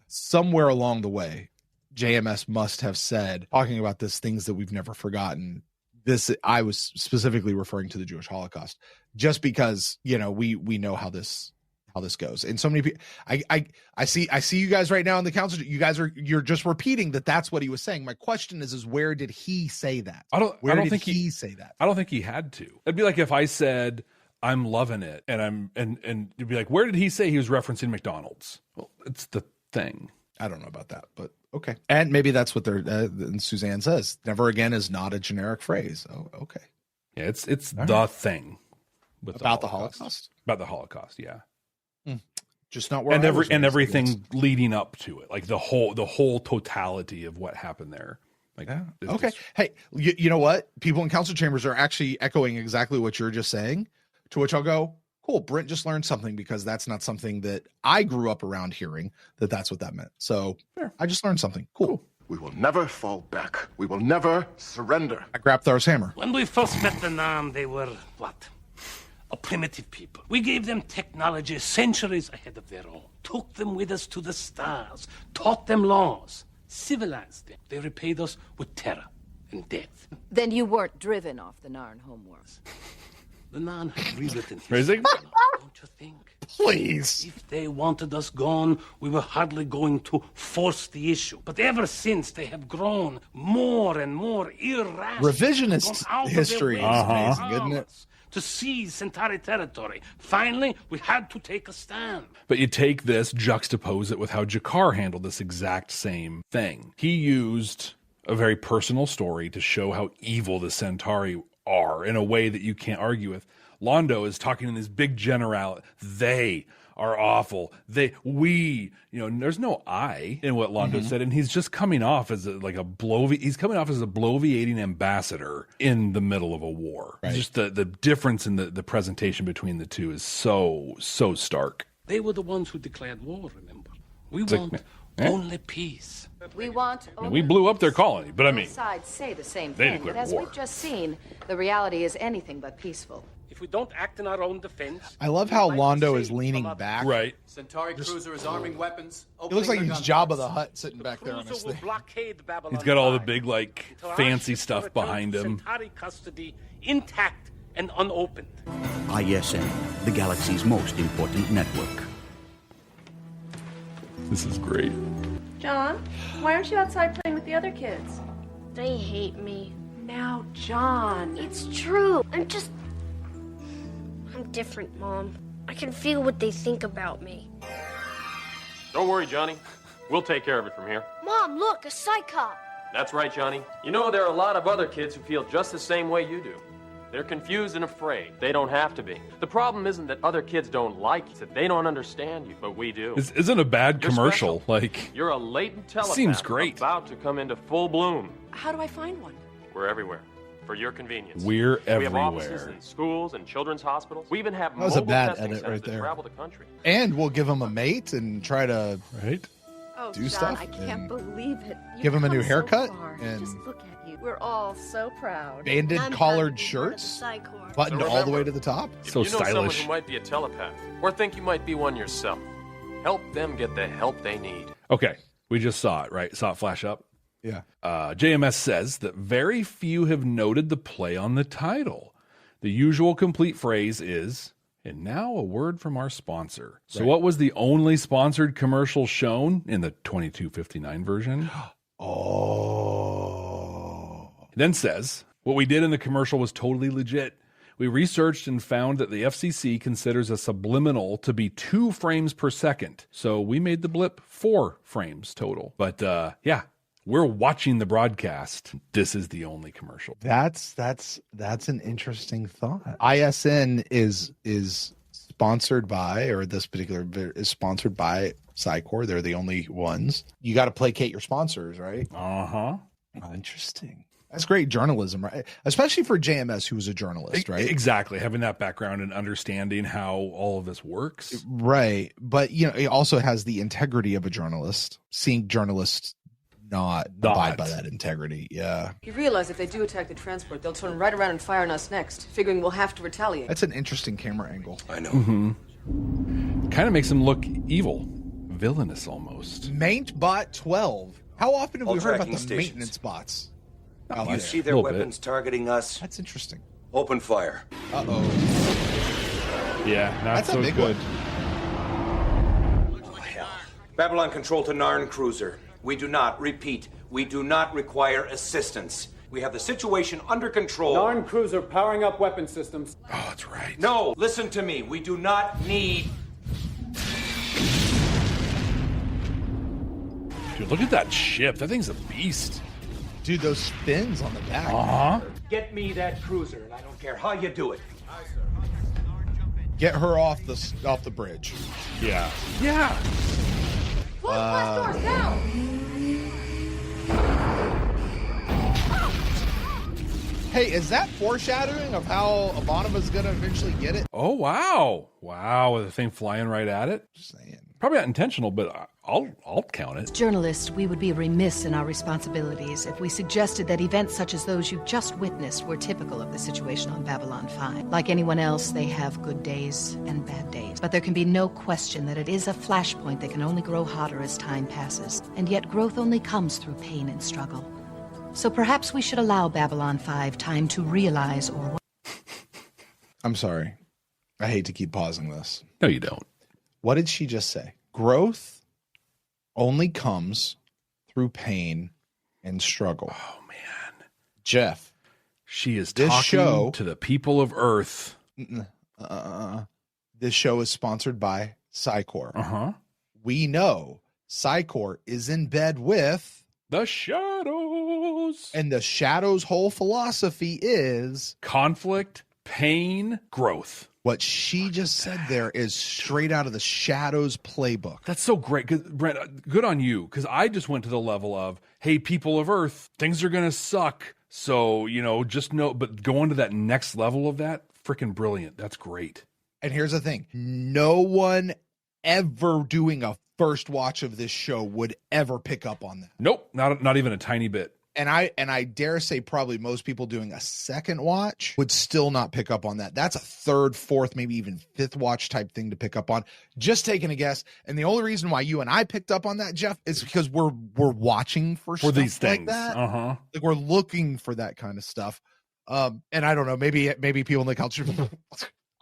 somewhere along the way, JMS must have said, talking about this, things that we've never forgotten. This, I was specifically referring to the Jewish Holocaust, just because, you know, we know how this how this goes. And so many people, I see you guys right now in the council. You're just repeating that. That's what he was saying. My question is where did he say that? I don't think he say that? I don't think he had to. It'd be like if I said I'm loving it, and you'd be like, where did he say he was referencing McDonald's? Well, it's the thing. I don't know about that, but okay. And maybe that's what Suzanne says. Never again is not a generic phrase. Oh, okay. Yeah, it's the thing about the Holocaust. About the Holocaust, yeah. Just not where and everything leading up to it, like the whole totality of what happened there. Like, okay. Hey, you know what? People in council chambers are actually echoing exactly what you're just saying. To which I'll go, cool. Brent just learned something, because that's not something that I grew up around hearing. That's what that meant. So I just learned something. Cool. We will never fall back. We will never surrender. I grabbed Thar's hammer. When we first met the Nam, they were what? A primitive people. We gave them technology centuries ahead of their own. Took them with us to the stars. Taught them laws. Civilized them. They repaid us with terror and death. Then you weren't driven off the Narn homeworld. The Narn had rewritten history, don't you think? Please. If they wanted us gone, we were hardly going to force the issue. But ever since, they have grown more and more irrational. Revisionist history is amazing, isn't it? To seize Centauri territory. Finally, we had to take a stand. But you take this, juxtapose it with how G'Kar handled this exact same thing. He used a very personal story to show how evil the Centauri are in a way that you can't argue with. Londo is talking in this big general. They are awful. We, there's no I in what Londo said, and he's just coming off as he's coming off as a bloviating ambassador in the middle of a war. Right. Just the difference in the presentation between the two is so stark. They were the ones who declared war, remember? We want only peace. We want we blew up their colony, but I mean, both sides say the same they thing, but declared as war. we've just seen, the reality is anything but peaceful. If we don't act in our own defense, I love how Londo is leaning back. Right. Centauri cruiser is arming weapons. It looks like he's Jabba the Hutt sitting back there on his thing. He's got all the big fancy stuff behind him. Centauri custody intact and unopened. ISN, the galaxy's most important network. This is great. John, why aren't you outside playing with the other kids? They hate me. Now, John. It's true. I'm different, Mom. I can feel what they think about me. Don't worry, Johnny. We'll take care of it from here. Mom, look, a Psychop. That's right, Johnny. You know, there are a lot of other kids who feel just the same way you do. They're confused and afraid. They don't have to be. The problem isn't that other kids don't like you, that they don't understand you, but we do. This isn't a bad commercial. You're a latent telepath. Seems great. About to come into full bloom. How do I find one? We're everywhere. For your convenience. We're everywhere. We have offices in schools and children's hospitals. We even have that was a mobile bad testing edit centers right that there. travel the country. And we'll give him a mate and try to Oh, do John, stuff. I can't believe it. You've Give him a new come so haircut far. and Just look at you. We're all so proud. banded I'm collared happy to be part of the shirts, Psy Corps. buttoned So all the way remember, to the top. If So you know someone stylish. who might be a telepath, or think you might be one yourself, help them get the help they need. Okay, we just saw it, right? Saw it flash up. Yeah. JMS says that very few have noted the play on the title. The usual complete phrase is, and now a word from our sponsor. So what was the only sponsored commercial shown in the 2259 version? It then says, what we did in the commercial was totally legit. We researched and found that the FCC considers a subliminal to be 2 frames per second. So we made the blip 4 frames total. But yeah, we're watching the broadcast. This is the only commercial. That's an interesting thought. ISN is sponsored by, or this particular is sponsored by Psy Corps. They're the only ones. You got to placate your sponsors, right? Uh-huh. Oh, interesting. That's great journalism, right? Especially for JMS, who was a journalist, right? Exactly. Having that background and understanding how all of this works. Right. But, it also has the integrity of a journalist. Seeing journalists not abide by that integrity. Yeah. You realize if they do attack the transport, they'll turn right around and fire on us next, figuring we'll have to retaliate. That's an interesting camera angle. I know. Mm-hmm. Kind of makes them look evil. Villainous almost. Maintbot 12. How often have All we heard about tracking the stations. maintenance bots? You see their weapons targeting us? That's interesting. Open fire. Yeah, not That's so a big good. one. Babylon Control to Narn Cruiser. We do not, repeat, we do not require assistance. We have the situation under control. Narn Cruiser powering up weapon systems. Oh, that's right. No, listen to me. We do not need... Dude, look at that ship. That thing's a beast. Dude, those spins on the back. Uh-huh. Get me that cruiser, and I don't care how you do it. Get her off the bridge. Yeah. Yeah. Close blast doors now! Hey, is that foreshadowing of how Ivanova's gonna eventually get it? Oh, wow. Wow, with the thing flying right at it. Just saying. Probably not intentional, but I'll count it. As journalists, we would be remiss in our responsibilities if we suggested that events such as those you've just witnessed were typical of the situation on Babylon 5. Like anyone else, they have good days and bad days. But there can be no question that it is a flashpoint that can only grow hotter as time passes. And yet growth only comes through pain and struggle. So perhaps we should allow Babylon 5 time to realize or... I'm sorry. I hate to keep pausing this. No, you don't. What did she just say? Growth only comes through pain and struggle. Oh, man. Jeff. She is this talking show, to the people of Earth. This show is sponsored by Psycor. Uh-huh. We know Psycor is in bed with... the Shadows. And the Shadows' whole philosophy is... conflict, pain, growth. What she just said there is straight out of the Shadows playbook. That's so great. Brent, good on you, because I just went to the level of, hey, people of Earth, things are going to suck. So, just know, but going to that next level of that, freaking brilliant. That's great. And here's the thing. No one ever doing a first watch of this show would ever pick up on that. Nope, not even a tiny bit. And I dare say probably most people doing a second watch would still not pick up on that. That's a third, fourth, maybe even fifth watch type thing to pick up on. Just taking a guess. And the only reason why you and I picked up on that, Jeff, is because we're watching for stuff these things. like that. Uh-huh. Like we're looking for that kind of stuff. And I don't know, maybe people in the culture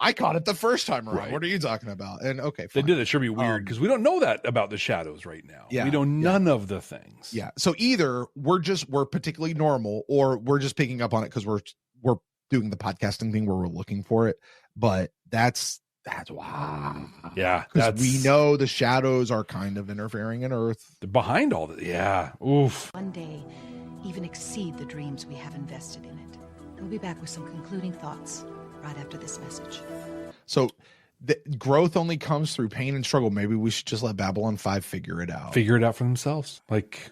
I caught it the first time around. Right. What are you talking about? And okay, fine. They did. It should be weird because we don't know that about the Shadows right now. Yeah, we know none of the things. Yeah. So either we're particularly normal, or we're just picking up on it because we're doing the podcasting thing where we're looking for it. But that's wow. Yeah, because we know the Shadows are kind of interfering in Earth. They're behind all that. Yeah. Oof. One day, even exceed the dreams we have invested in it. We'll be back with some concluding thoughts right after this message. So the growth only comes through pain and struggle. Maybe we should just let Babylon 5 figure it out. Figure it out for themselves. Like,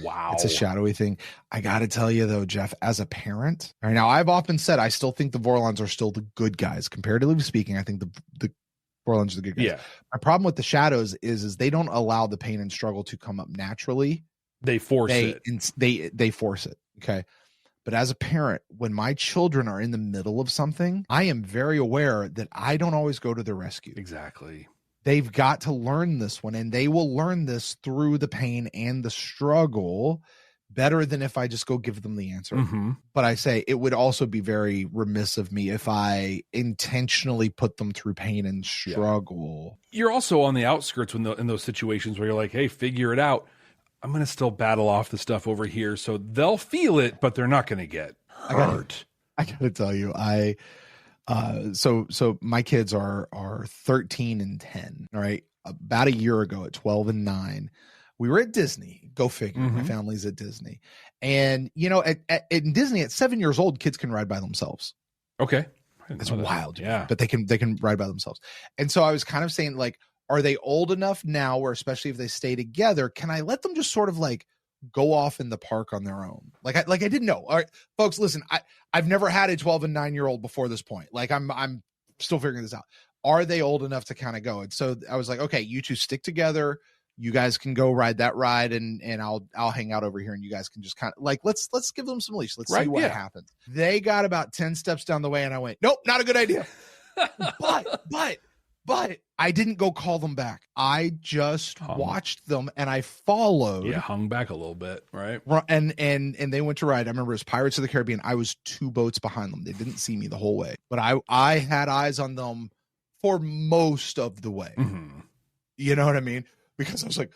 wow. It's a shadowy thing. I got to tell you, though, Jeff, as a parent, right now, I've often said I still think the Vorlons are still the good guys. Comparatively speaking, I think the Vorlons are the good guys. Yeah. My problem with the Shadows is they don't allow the pain and struggle to come up naturally. They force it. They force it. Okay. But as a parent, when my children are in the middle of something, I am very aware that I don't always go to their rescue. Exactly. They've got to learn this one, and they will learn this through the pain and the struggle better than if I just go give them the answer. Mm-hmm. But I say it would also be very remiss of me if I intentionally put them through pain and struggle. Yeah. You're also on the outskirts in those situations where you're like, hey, figure it out. I'm going to still battle off the stuff over here. So they'll feel it, but they're not going to get hurt. I got to tell you, so my kids are 13 and 10, right? About a year ago at 12 and 9, we were at Disney. Go figure. Mm-hmm. My family's at Disney. And, in Disney at 7 years old, kids can ride by themselves. Okay. That's wild. Yeah. But they can ride by themselves. And so I was kind of saying, like, are they old enough now where, especially if they stay together, can I let them just sort of like go off in the park on their own? Like I didn't know. All right, folks, listen, I've never had a 12 and 9-year-old before this point. Like I'm still figuring this out. Are they old enough to kind of go? And so I was like, okay, you two stick together. You guys can go ride that ride, and I'll hang out over here, and you guys can just kind of like let's give them some leash. Let's see what happens. They got about 10 steps down the way, and I went, nope, not a good idea. But I didn't go call them back. I just watched them, and I followed. Yeah, hung back a little bit, right? And they went to ride. I remember it was Pirates of the Caribbean. I was 2 boats behind them. They didn't see me the whole way, but I had eyes on them for most of the way. Mm-hmm. You know what I mean? Because I was like,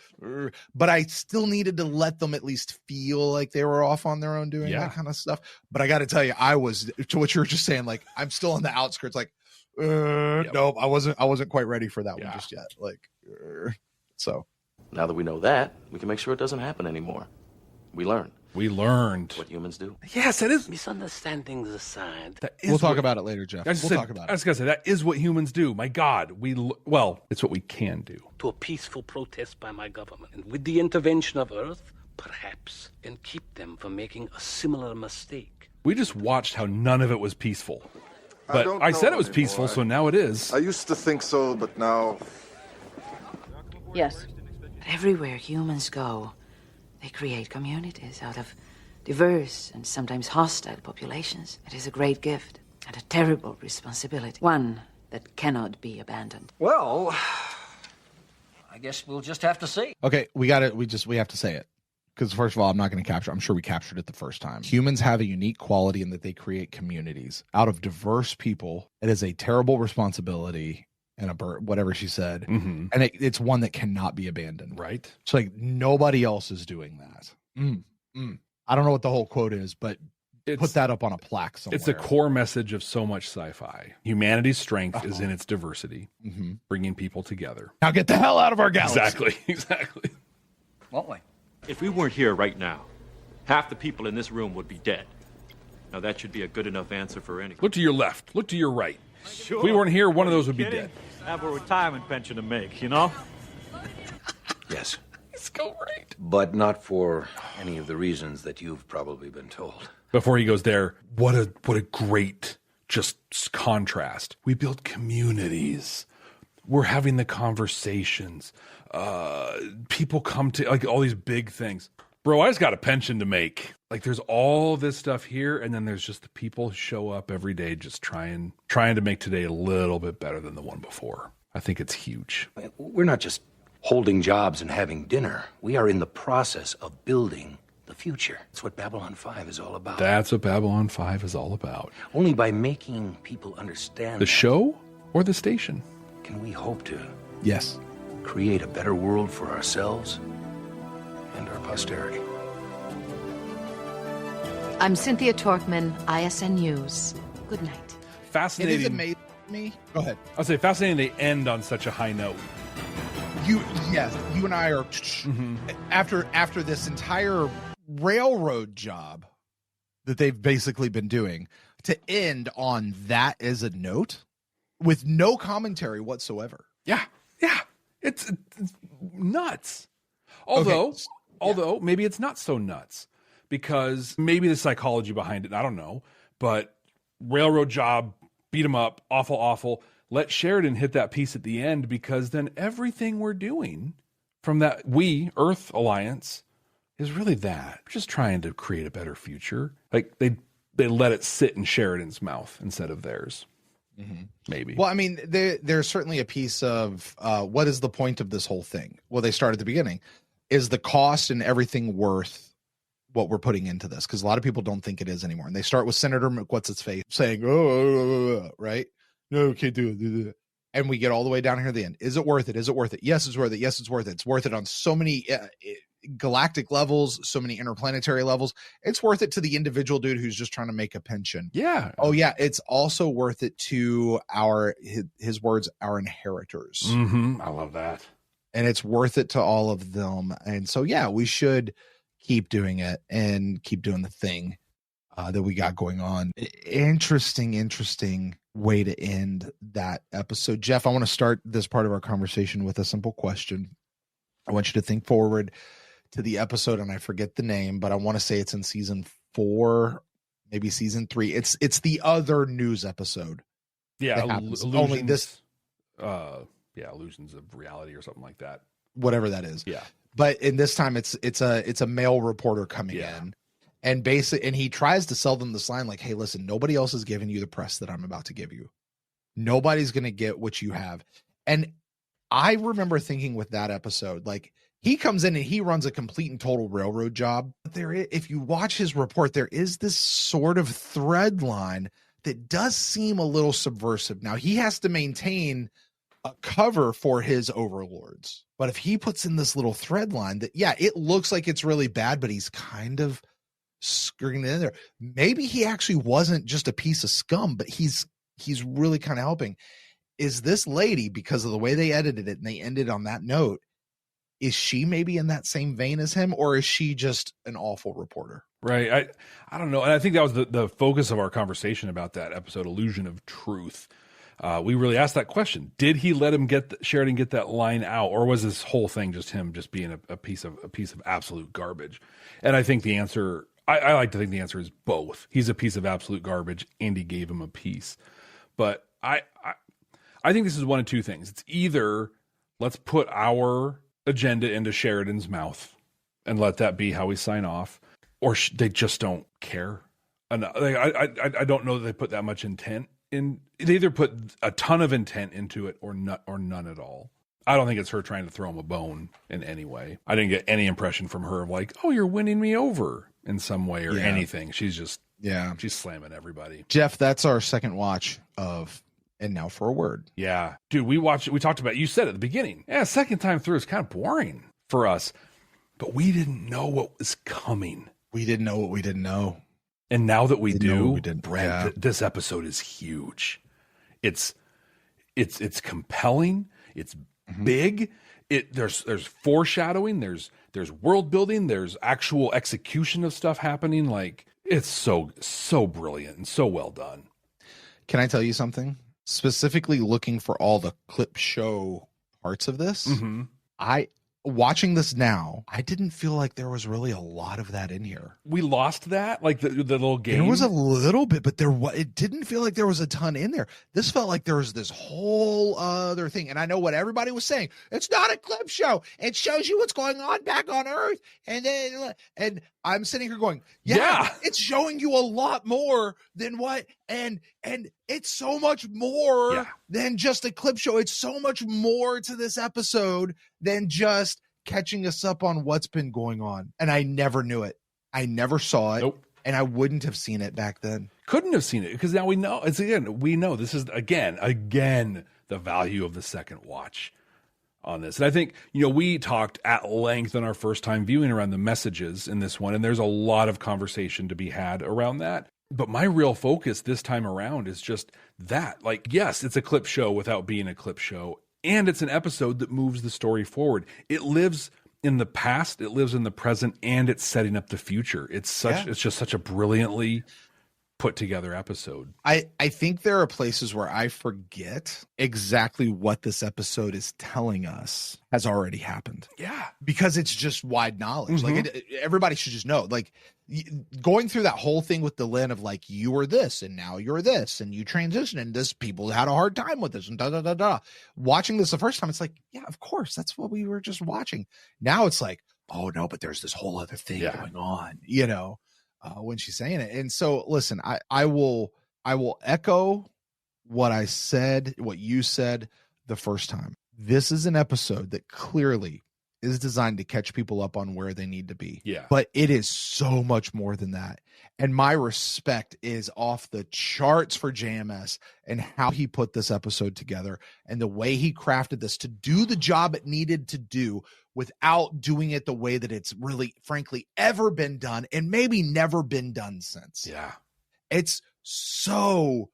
but I still needed to let them at least feel like they were off on their own doing that kind of stuff. But I got to tell you, I was, to what you were just saying, like, I'm still on the outskirts, like, nope, I wasn't quite ready for that one just yet. Like, so. Now that we know that, we can make sure it doesn't happen anymore. We learned what humans do. Yes, it is. Misunderstandings aside. We'll talk about it later, Jeff. We'll talk about it. I was going to say, that is what humans do. My God. It's what we can do. To a peaceful protest by my government. And with the intervention of Earth, perhaps, can keep them from making a similar mistake. We just watched how none of it was peaceful. But I said it was peaceful, so now it is. I used to think so, but now... Yes. Everywhere humans go, they create communities out of diverse and sometimes hostile populations. It is a great gift and a terrible responsibility. One that cannot be abandoned. Well, I guess we'll just have to see. Okay, we have to say it. Because first of all, I'm sure we captured it the first time. Humans have a unique quality in that they create communities out of diverse people. It is a terrible responsibility and whatever she said. Mm-hmm. And it's one that cannot be abandoned. Right. It's like nobody else is doing that. I don't know what the whole quote is, but put that up on a plaque somewhere. It's the core message of so much sci-fi. Humanity's strength is in its diversity, bringing people together. Now get the hell out of our galaxy. Exactly. Won't we? If we weren't here right now, half the people in this room would be dead. Now that should be a good enough answer for anyone. Look to your left. Look to your right. Sure. If we weren't here, one of those would be dead. I have a retirement pension to make, you know? Yes. Let's go right. But not for any of the reasons that you've probably been told. Before he goes there, what a great just contrast. We build communities. We're having the conversations. People come to like all these big things. Bro, I just got a pension to make. Like there's all this stuff here, and then there's just the people who show up every day just trying to make today a little bit better than the one before. I think it's huge. We're not just holding jobs and having dinner. We are in the process of building the future. That's what Babylon 5 is all about. That's what Babylon 5 is all about. Only by making people understand the show or the station can we hope to create a better world for ourselves and our posterity. I'm Cynthia Torkman, ISN News. Good night. Fascinating. It is amazing to me. Go ahead. I'll say fascinating they end on such a high note. You and I are after this entire railroad job that they've basically been doing to end on that as a note with no commentary whatsoever. Yeah. It's nuts. Although maybe it's not so nuts because maybe the psychology behind it, I don't know, but railroad job, beat him up, awful. Let Sheridan hit that piece at the end because then everything we're doing from that Earth Alliance is really that. We're just trying to create a better future. Like they let it sit in Sheridan's mouth instead of theirs. Mm-hmm. Maybe. Well, I mean, there's certainly a piece of what is the point of this whole thing? Well, they start at the beginning. Is the cost and everything worth what we're putting into this? Because a lot of people don't think it is anymore. And they start with Senator McWhat's-its-face saying, right? No, can't do it. And we get all the way down here at the end. Is it worth it? Is it worth it? Yes, it's worth it. Yes, it's worth it. It's worth it on so many galactic levels, so many interplanetary levels. It's worth it to the individual dude who's just trying to make a pension. Yeah. Oh, yeah. It's also worth it to his words, our inheritors. Mm-hmm. I love that. And it's worth it to all of them. And so, yeah, we should keep doing it and keep doing the thing that we got going on. Interesting way to end that episode. Jeff, I want to start this part of our conversation with a simple question. I want you to think forward to the episode, and I forget the name, but I want to say it's in season 4, maybe season 3. It's the other news episode. Yeah, only this. Illusions of reality or something like that. Whatever that is. Yeah. But in this time, it's a male reporter coming in, and he tries to sell them this line like, "Hey, listen, nobody else is giving you the press that I'm about to give you. Nobody's going to get what you have." And I remember thinking with that episode, like he comes in and he runs a complete and total railroad job. But if you watch his report, there is this sort of thread line that does seem a little subversive. Now he has to maintain a cover for his overlords. But if he puts in this little thread line that, yeah, it looks like it's really bad, but he's kind of skirting it in there. Maybe he actually wasn't just a piece of scum, but he's really kind of helping. Is this lady, because of the way they edited it and they ended on that note, is she maybe in that same vein as him, or is she just an awful reporter? Right. I don't know. And I think that was the focus of our conversation about that episode, Illusion of Truth. We really asked that question. Did he let him Sheridan get that line out, or was this whole thing just him just being a piece of absolute garbage? And I think the answer, I like to think the answer is both. He's a piece of absolute garbage, and he gave him a piece. But I think this is one of two things. It's either let's put our agenda into Sheridan's mouth and let that be how we sign off, or they just don't care. And I don't know that they put that much intent in. They either put a ton of intent into it or none at all. I don't think it's her trying to throw him a bone in any way. I didn't get any impression from her of like, oh, you're winning me over in some way or anything. She's just, she's slamming everybody. Jeff, that's our second watch of And Now for a Word. Yeah. Dude, we talked about, you said at the beginning, second time through is kind of boring for us, but we didn't know what was coming. We didn't know what we didn't know. And now that we do, Brent, this episode is huge. It's compelling. It's big. There's foreshadowing. There's world building. There's actual execution of stuff happening. Like, it's so brilliant and so well done. Can I tell you something? Specifically looking for all the clip show parts of this, watching this now, I didn't feel like there was really a lot of that in here. We lost that, like the little game. There was a little bit, but it didn't feel like there was a ton in there. This felt like there was this whole other thing. And I know what everybody was saying. It's not a clip show. It shows you what's going on back on Earth. And I'm sitting here going, it's showing you a lot more than what, and it's so much more than just a clip show. It's so much more to this episode than just catching us up on what's been going on. And I never knew it. I never saw it. Nope. And I wouldn't have seen it back then. Couldn't have seen it because now we know. We know this is again the value of the second watch on this. And I think, we talked at length on our first time viewing around the messages in this one, and there's a lot of conversation to be had around that. But my real focus this time around is just that. Like, yes, it's a clip show without being a clip show, and it's an episode that moves the story forward. It lives in the past, it lives in the present, and it's setting up the future. It's just such a brilliantly put together episode. I think there are places where I forget exactly what this episode is telling us has already happened. Yeah. Because it's just wide knowledge. Like everybody should just know, like going through that whole thing with the Lynn of like, you were this and now you're this and you transition and this, people had a hard time with this and Watching this the first time, it's like, yeah, of course. That's what we were just watching. Now it's like, oh no, but there's this whole other thing going on, when she's saying it. And so listen, I will echo what I said, what you said the first time. This is an episode that clearly is designed to catch people up on where they need to be. Yeah. But it is so much more than that. And my respect is off the charts for JMS and how he put this episode together and the way he crafted this to do the job it needed to do without doing it the way that it's really, frankly, ever been done and maybe never been done since. Yeah. It's so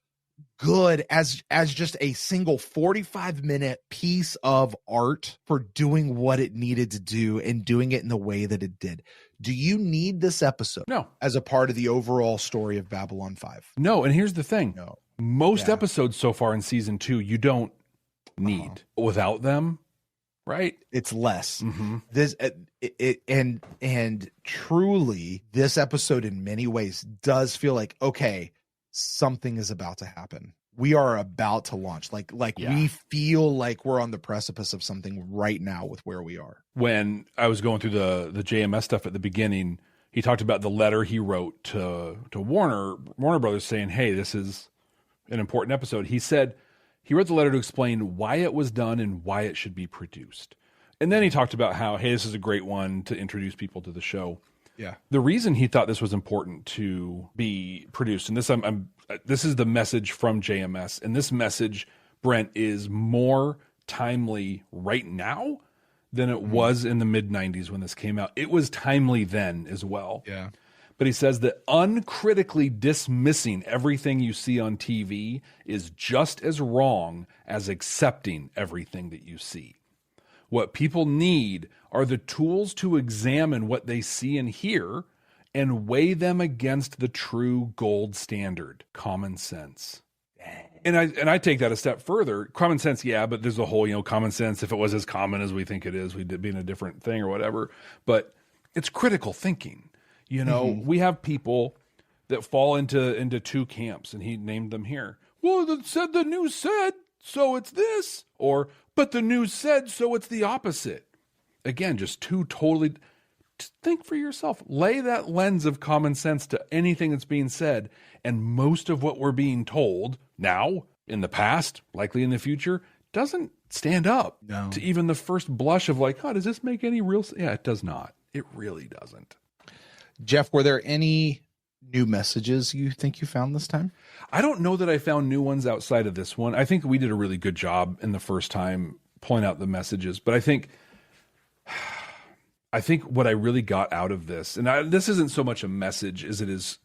good as just a single 45-minute piece of art for doing what it needed to do and doing it in the way that it did. Do you need this episode? No. As a part of the overall story of Babylon 5? No. And here's the thing. No. Most episodes so far in season 2, you don't need. Without them, right? It's less. This and truly, this episode in many ways does feel like, okay, something is about to happen. We are about to launch. We feel like we're on the precipice of something right now with where we are. When I was going through the JMS stuff at the beginning, he talked about the letter he wrote to Warner Brothers saying, hey, this is an important episode. He said he wrote the letter to explain why it was done and why it should be produced. And then he talked about how, hey, this is a great one to introduce people to the show. Yeah. The reason he thought this was important to be produced, and this is the message from JMS, and this message, Brent, is more timely right now than it was in the mid-90s when this came out. It was timely then as well. Yeah. But he says that uncritically dismissing everything you see on TV is just as wrong as accepting everything that you see. What people need are the tools to examine what they see and hear and weigh them against the true gold standard, common sense. And I take that a step further. Common sense, yeah, but there's a whole, common sense, if it was as common as we think it is, we'd be in a different thing or whatever. But it's critical thinking. We have people that fall into two camps, and he named them here. Well, the news said, so it's this. Or, but the news said, so it's the opposite. Again, just two totally... Think for yourself. Lay that lens of common sense to anything that's being said, and most of what we're being told now, in the past, likely in the future, doesn't stand up to even the first blush of like, does this make any real sense? Yeah, it does not. It really doesn't. Jeff, were there any new messages you think you found this time? I don't know that I found new ones outside of this one. I think we did a really good job in the first time pulling out the messages, but I think what I really got out of this, and this isn't so much a message as it is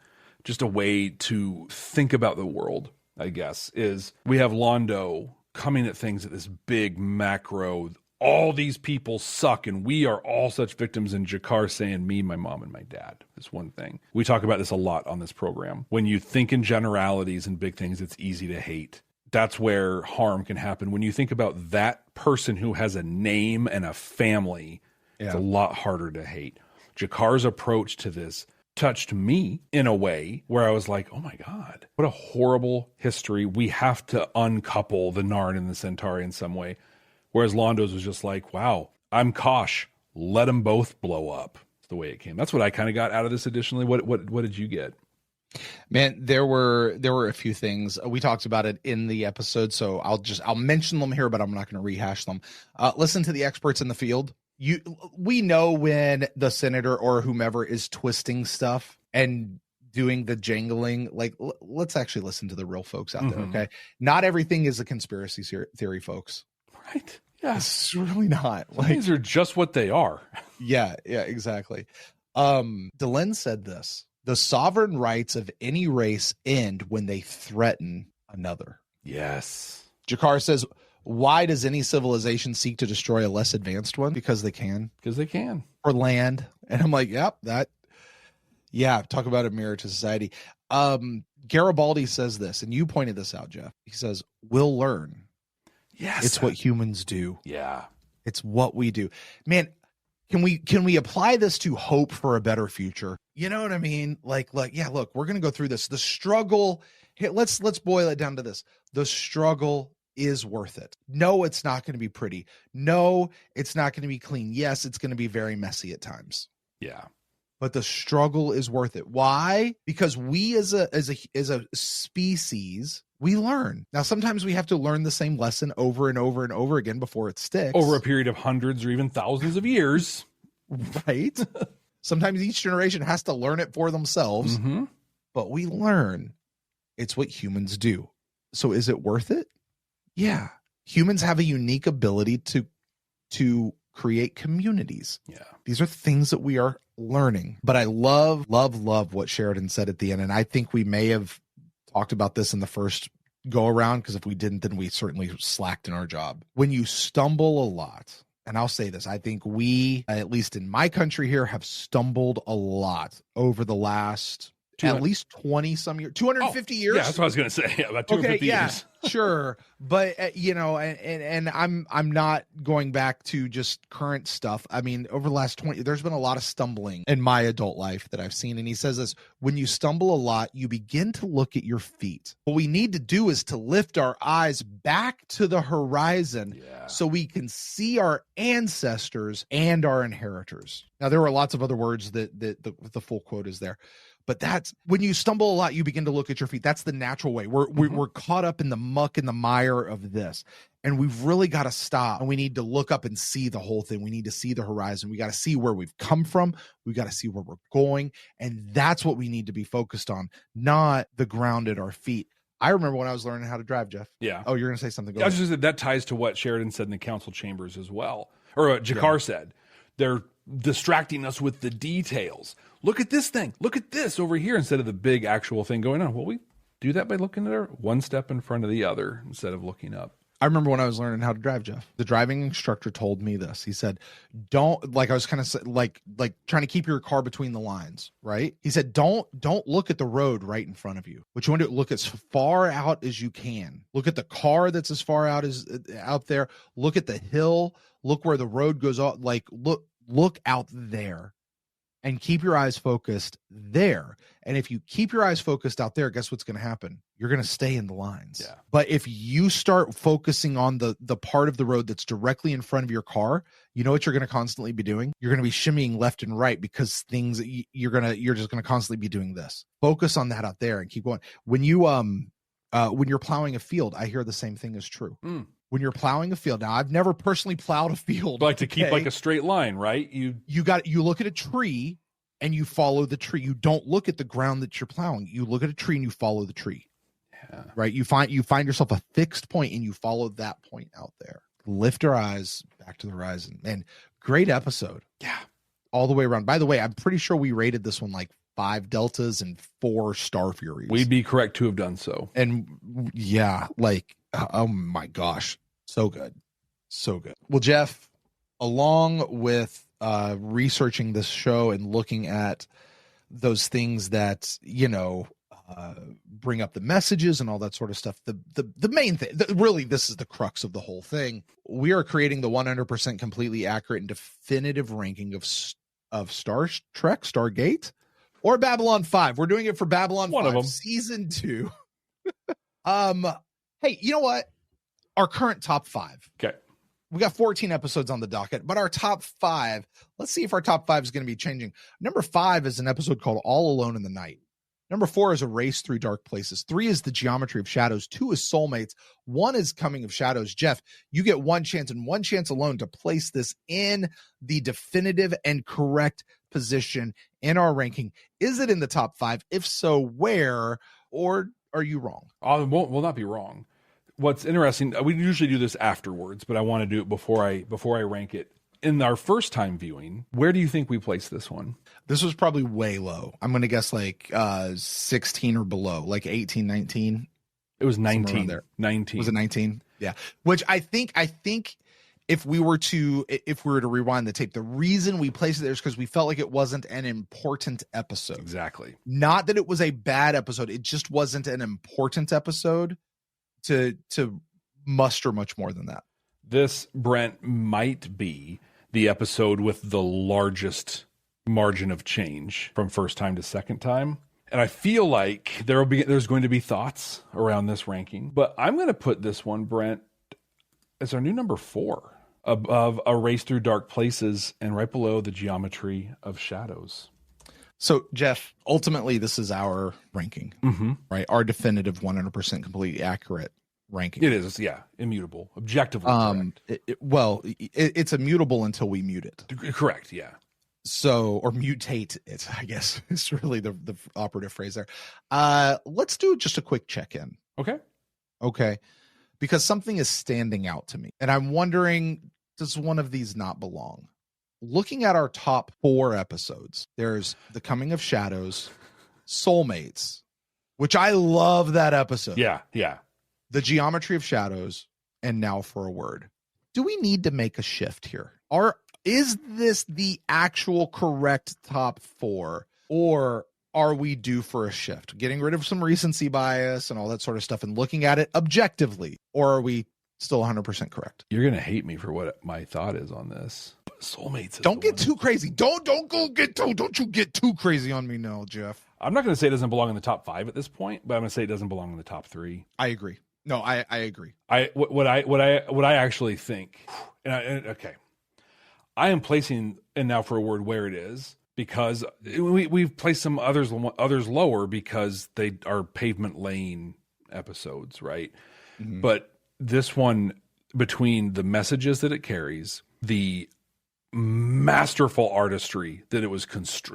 just a way to think about the world, I guess, is we have Londo coming at things at this big macro, all these people suck and we are all such victims, and G'Kar saying me, my mom, and my dad is one thing. We talk about this a lot on this program. When you think in generalities and big things, it's easy to hate. That's where harm can happen. When you think about that person who has a name and a family, it's a lot harder to hate. G'Kar's approach to this touched me in a way where I was like, oh my God, what a horrible history. We have to uncouple the Narn and the Centauri in some way. Whereas Londo's was just like, wow, I'm Kosh. Let them both blow up. That's the way it came. That's what I kind of got out of this additionally. What did you get? Man, there were a few things. We talked about it in the episode, so I'll mention them here, but I'm not going to rehash them. Listen to the experts in the field. We know when the senator or whomever is twisting stuff and doing the jangling. Like, let's actually listen to the real folks out there, okay? Not everything is a conspiracy theory, folks. Right? Yeah. It's really not. These are just what they are. Yeah, exactly. Delenn said this: the sovereign rights of any race end when they threaten another. Yes. G'Kar says, why does any civilization seek to destroy a less advanced one? Because they can. Because they can. Or land. And I'm like, talk about a mirror to society. Garibaldi says this, and you pointed this out, Jeff. He says, we'll learn. Yes. It's what humans do. Yeah. It's what we do. Man, can we apply this to hope for a better future? You know what I mean? Look, we're going to go through this. The struggle, let's boil it down to this. The struggle is worth it. No, it's not going to be pretty. No, it's not going to be clean. Yes, it's going to be very messy at times. Yeah. But the struggle is worth it. Why? Because we as a species, we learn. Now, sometimes we have to learn the same lesson over and over and over again before it sticks. Over a period of hundreds or even thousands of years. Right? Sometimes each generation has to learn it for themselves. Mm-hmm. But we learn. It's what humans do. So is it worth it? Yeah. Humans have a unique ability to create communities. Yeah. These are things that we are learning. But I love what Sheridan said at the end. And I think we may have talked about this in the first go around, because if we didn't, then we certainly slacked in our job. When you stumble a lot, and I'll say this, I think we, at least in my country here, have stumbled a lot over the last at least 20 some years, 250 years. Yeah, that's what I was going to say. Yeah, about 250 years. Sure. But, and I'm not going back to just current stuff. I mean, over the last 20, there's been a lot of stumbling in my adult life that I've seen. And he says this: when you stumble a lot, you begin to look at your feet. What we need to do is to lift our eyes back to the horizon so we can see our ancestors and our inheritors. Now, there were lots of other words that the full quote is there. But that's when you stumble a lot, you begin to look at your feet. That's the natural way. We're caught up in the muck and the mire of this. And we've really got to stop. And we need to look up and see the whole thing. We need to see the horizon. We got to see where we've come from. We got to see where we're going. And that's what we need to be focused on, not the ground at our feet. I remember when I was learning how to drive, Jeff. Yeah. Oh, you're going to say something. Go I was ahead. just that ties to what Sheridan said in the council chambers as well, or what Jakar said. They're distracting us with the details. Look at this thing. Look at this over here instead of the big actual thing going on. Well, we do that by looking at her one step in front of the other instead of looking up. I remember when I was learning how to drive, Jeff. The driving instructor told me this. He said, "Don't like." I was kind of like trying to keep your car between the lines, right? He said, "Don't look at the road right in front of you. What you want to do, look as far out as you can. Look at the car that's as far out as out there. Look at the hill. Look where the road goes out. Like look out there, and keep your eyes focused there. And if you keep your eyes focused out there, guess what's going to happen? You're going to stay in the lines. Yeah. But if you start focusing on the part of the road that's directly in front of your car, you know what you're going to constantly be doing? You're going to be shimmying left and right because things you're just going to constantly be doing this. Focus on that out there and keep going. When you're plowing a field, I hear the same thing is true. When you're plowing a field, now I've never personally plowed a field. But like to keep like a straight line, right? You look at a tree and you follow the tree. You don't look at the ground that you're plowing. You look at a tree and you follow the tree. Yeah. Right? You find yourself a fixed point and you follow that point out there. Lift our eyes back to the horizon. Man, great episode. Yeah. All the way around. By the way, I'm pretty sure we rated this one like 5 Deltas and 4 Starfuries. We'd be correct to have done so. And yeah, like, oh my gosh. So good. So good. Well, Jeff, along with researching this show and looking at those things that, bring up the messages and all that sort of stuff, the main thing, really, this is the crux of the whole thing. We are creating the 100% completely accurate and definitive ranking of Star Trek, Stargate, or Babylon 5. We're doing it for Babylon 5 season 2. Hey, you know what? Our current top 5. Okay. We got 14 episodes on the docket, but our top 5, let's see if our top 5 is going to be changing. Number 5 is an episode called All Alone in the Night. Number 4 is A Race Through Dark Places. 3 is The Geometry of Shadows. 2 is Soulmates. 1 is Coming of Shadows. Jeff, you get one chance and one chance alone to place this in the definitive and correct position in our ranking. Is it in the top 5? If so, where? Or are you wrong? We'll not be wrong. What's interesting, we usually do this afterwards, but I want to do it before I rank it. In our first time viewing, where do you think we placed this one? This was probably way low. I'm going to guess like 16 or below, like 18, 19. It was 19. There. 19. Was it 19? Yeah. Which I think if we were to rewind the tape, the reason we placed it there is because we felt like it wasn't an important episode. Exactly. Not that it was a bad episode. It just wasn't an important episode to muster much more than that. This, Brent, might be the episode with the largest margin of change from first time to second time. And I feel like there's going to be thoughts around this ranking, but I'm going to put this one, Brent, as our new number 4 above A Race Through Dark Places and right below The Geometry of Shadows. So, Jeff, ultimately, this is our ranking, right? Our definitive 100% completely accurate ranking. It is, yeah, immutable, objectively correct. It's immutable until we mute it. Correct, yeah. So, or mutate it, I guess, is really the operative phrase there. Let's do just a quick check-in. Okay. Because something is standing out to me. And I'm wondering, does one of these not belong? Looking at our top 4 episodes, there's The Coming of Shadows, Soulmates, which I love that episode. Yeah. The Geometry of Shadows, and Now for a Word. Do we need to make a shift here? Is this the actual correct top 4, or are we due for a shift? Getting rid of some recency bias and all that sort of stuff and looking at it objectively, or are we still 100% correct? You're going to hate me for what my thought is on this. Soulmates. Don't get too crazy. Don't you get too crazy on me now, Jeff. I'm not going to say it doesn't belong in the top 5 at this point, but I'm going to say it doesn't belong in the top 3. I agree. No, I agree. What I actually think, okay, I am placing And Now for a Word where it is because we've placed some others lower because they are pavement laying episodes, right? Mm-hmm. But this one, between the messages that it carries, the masterful artistry that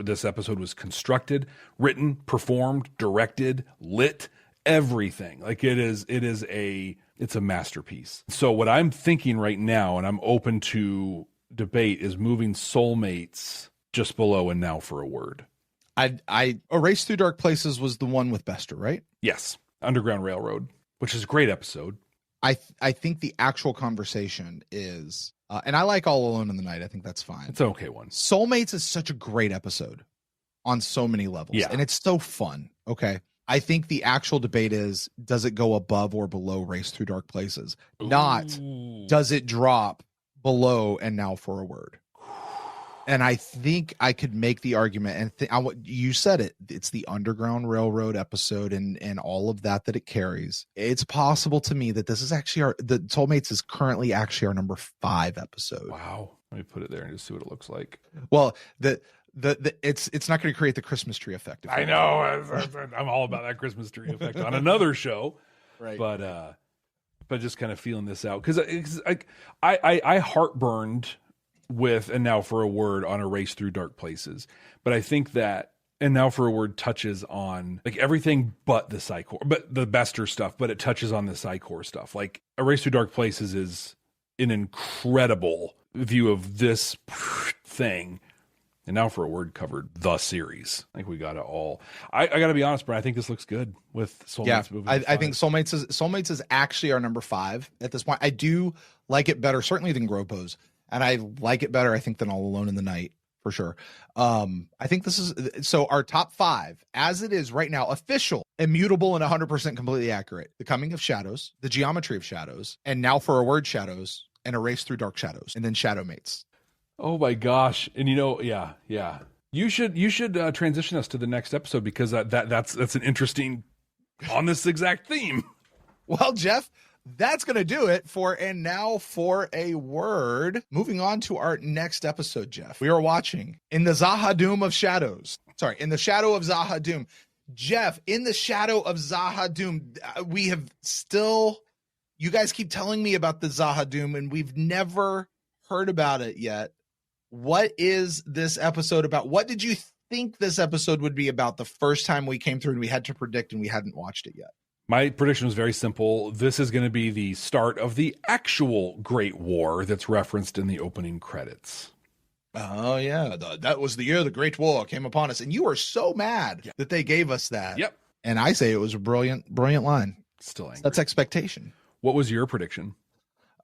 this episode was constructed, written, performed, directed, lit, everything. Like it's a masterpiece. So what I'm thinking right now, and I'm open to debate, is moving Soulmates just below and Now for a Word. A Race Through Dark Places was the one with Bester, right? Yes. Underground Railroad, which is a great episode. I think the actual conversation is, and I like All Alone in the Night. I think that's fine. It's an okay one. Soulmates is such a great episode on so many levels. Yeah. And it's so fun. Okay. I think the actual debate is, does it go above or below Race Through Dark Places? Not, does it drop below and Now for a Word? And I think I could make the argument, and you said it, it's the Underground Railroad episode and all of that it carries. It's possible to me that this is actually the Soulmates is currently actually our number 5 episode. Wow. Let me put it there and just see what it looks like. Well, it's not going to create the Christmas tree effect. I know. I'm all about that Christmas tree effect on another show. Right. But just kind of feeling this out. Because I heartburned with And Now for a Word on A Race Through Dark Places. But I think that And Now for a Word touches on like everything but the Psychor, but the Bester stuff, but it touches on the Psychor stuff. Like A Race Through Dark Places is an incredible view of this thing. And Now for a Word covered the series. I think we got it all. I got to be honest, Brent, I think this looks good with Soulmates moving. I think Soulmates is actually our number 5 at this point. I do like it better, certainly than Gropos. And I like it better, I think, than All Alone in the Night, for sure. I think this is, so our top 5, as it is right now, official, immutable, and 100% completely accurate. The Coming of Shadows, The Geometry of Shadows, and Now for a Word Shadows, and A Race Through Dark Shadows, and then Shadowmates. Oh my gosh. And yeah. You should transition us to the next episode, because that's an interesting, on this exact theme. Well, Jeff, that's going to do it for And Now for a Word. Moving on to our next episode, Jeff. We are watching In the Zahadum of Shadows. Sorry, In the Shadow of Zahadum. Jeff, In the Shadow of Zahadum, we have still, you guys keep telling me about the Zahadum, and we've never heard about it yet. What is this episode about? What did you think this episode would be about the first time we came through and we had to predict and we hadn't watched it yet? My prediction was very simple. This is going to be the start of the actual Great War that's referenced in the opening credits. Oh, yeah. That was the year the Great War came upon us. And you were so mad that they gave us that. Yep. And I say it was a brilliant line. Still angry. That's expectation. What was your prediction?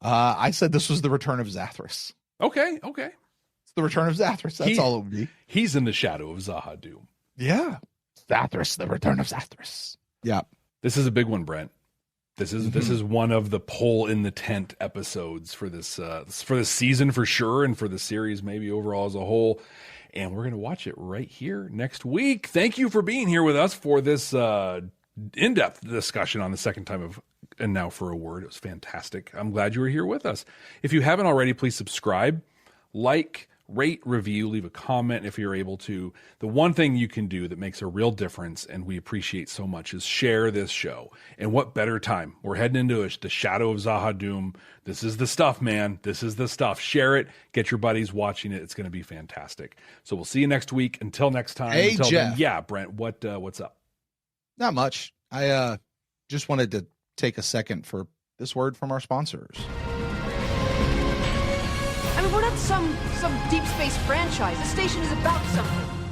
I said this was the return of Zathras. Okay. It's the return of Zathras. That's all it would be. He's in the shadow of Zahadum. Yeah. Zathras, the return of Zathras. Yeah. This is a big one, Brent. This is one of the pole in the tent episodes for this season for sure, and for the series maybe overall as a whole. And we're going to watch it right here next week. Thank you for being here with us for this in-depth discussion on the second time of And Now for a Word. It was fantastic. I'm glad you were here with us. If you haven't already, please subscribe, like, rate, review, leave a comment if you're able to. The one thing you can do that makes a real difference, and we appreciate so much, is share this show. And what better time? We're heading into the shadow of Zahadum. This is the stuff, man. This is the stuff. Share it. Get your buddies watching it. It's going to be fantastic. So we'll see you next week. Until next time. Hey, until Jeff. then, yeah, Brent, what's up? Not much. I just wanted to take a second for this word from our sponsors. I mean, we're not some deep space franchise. The station is about something.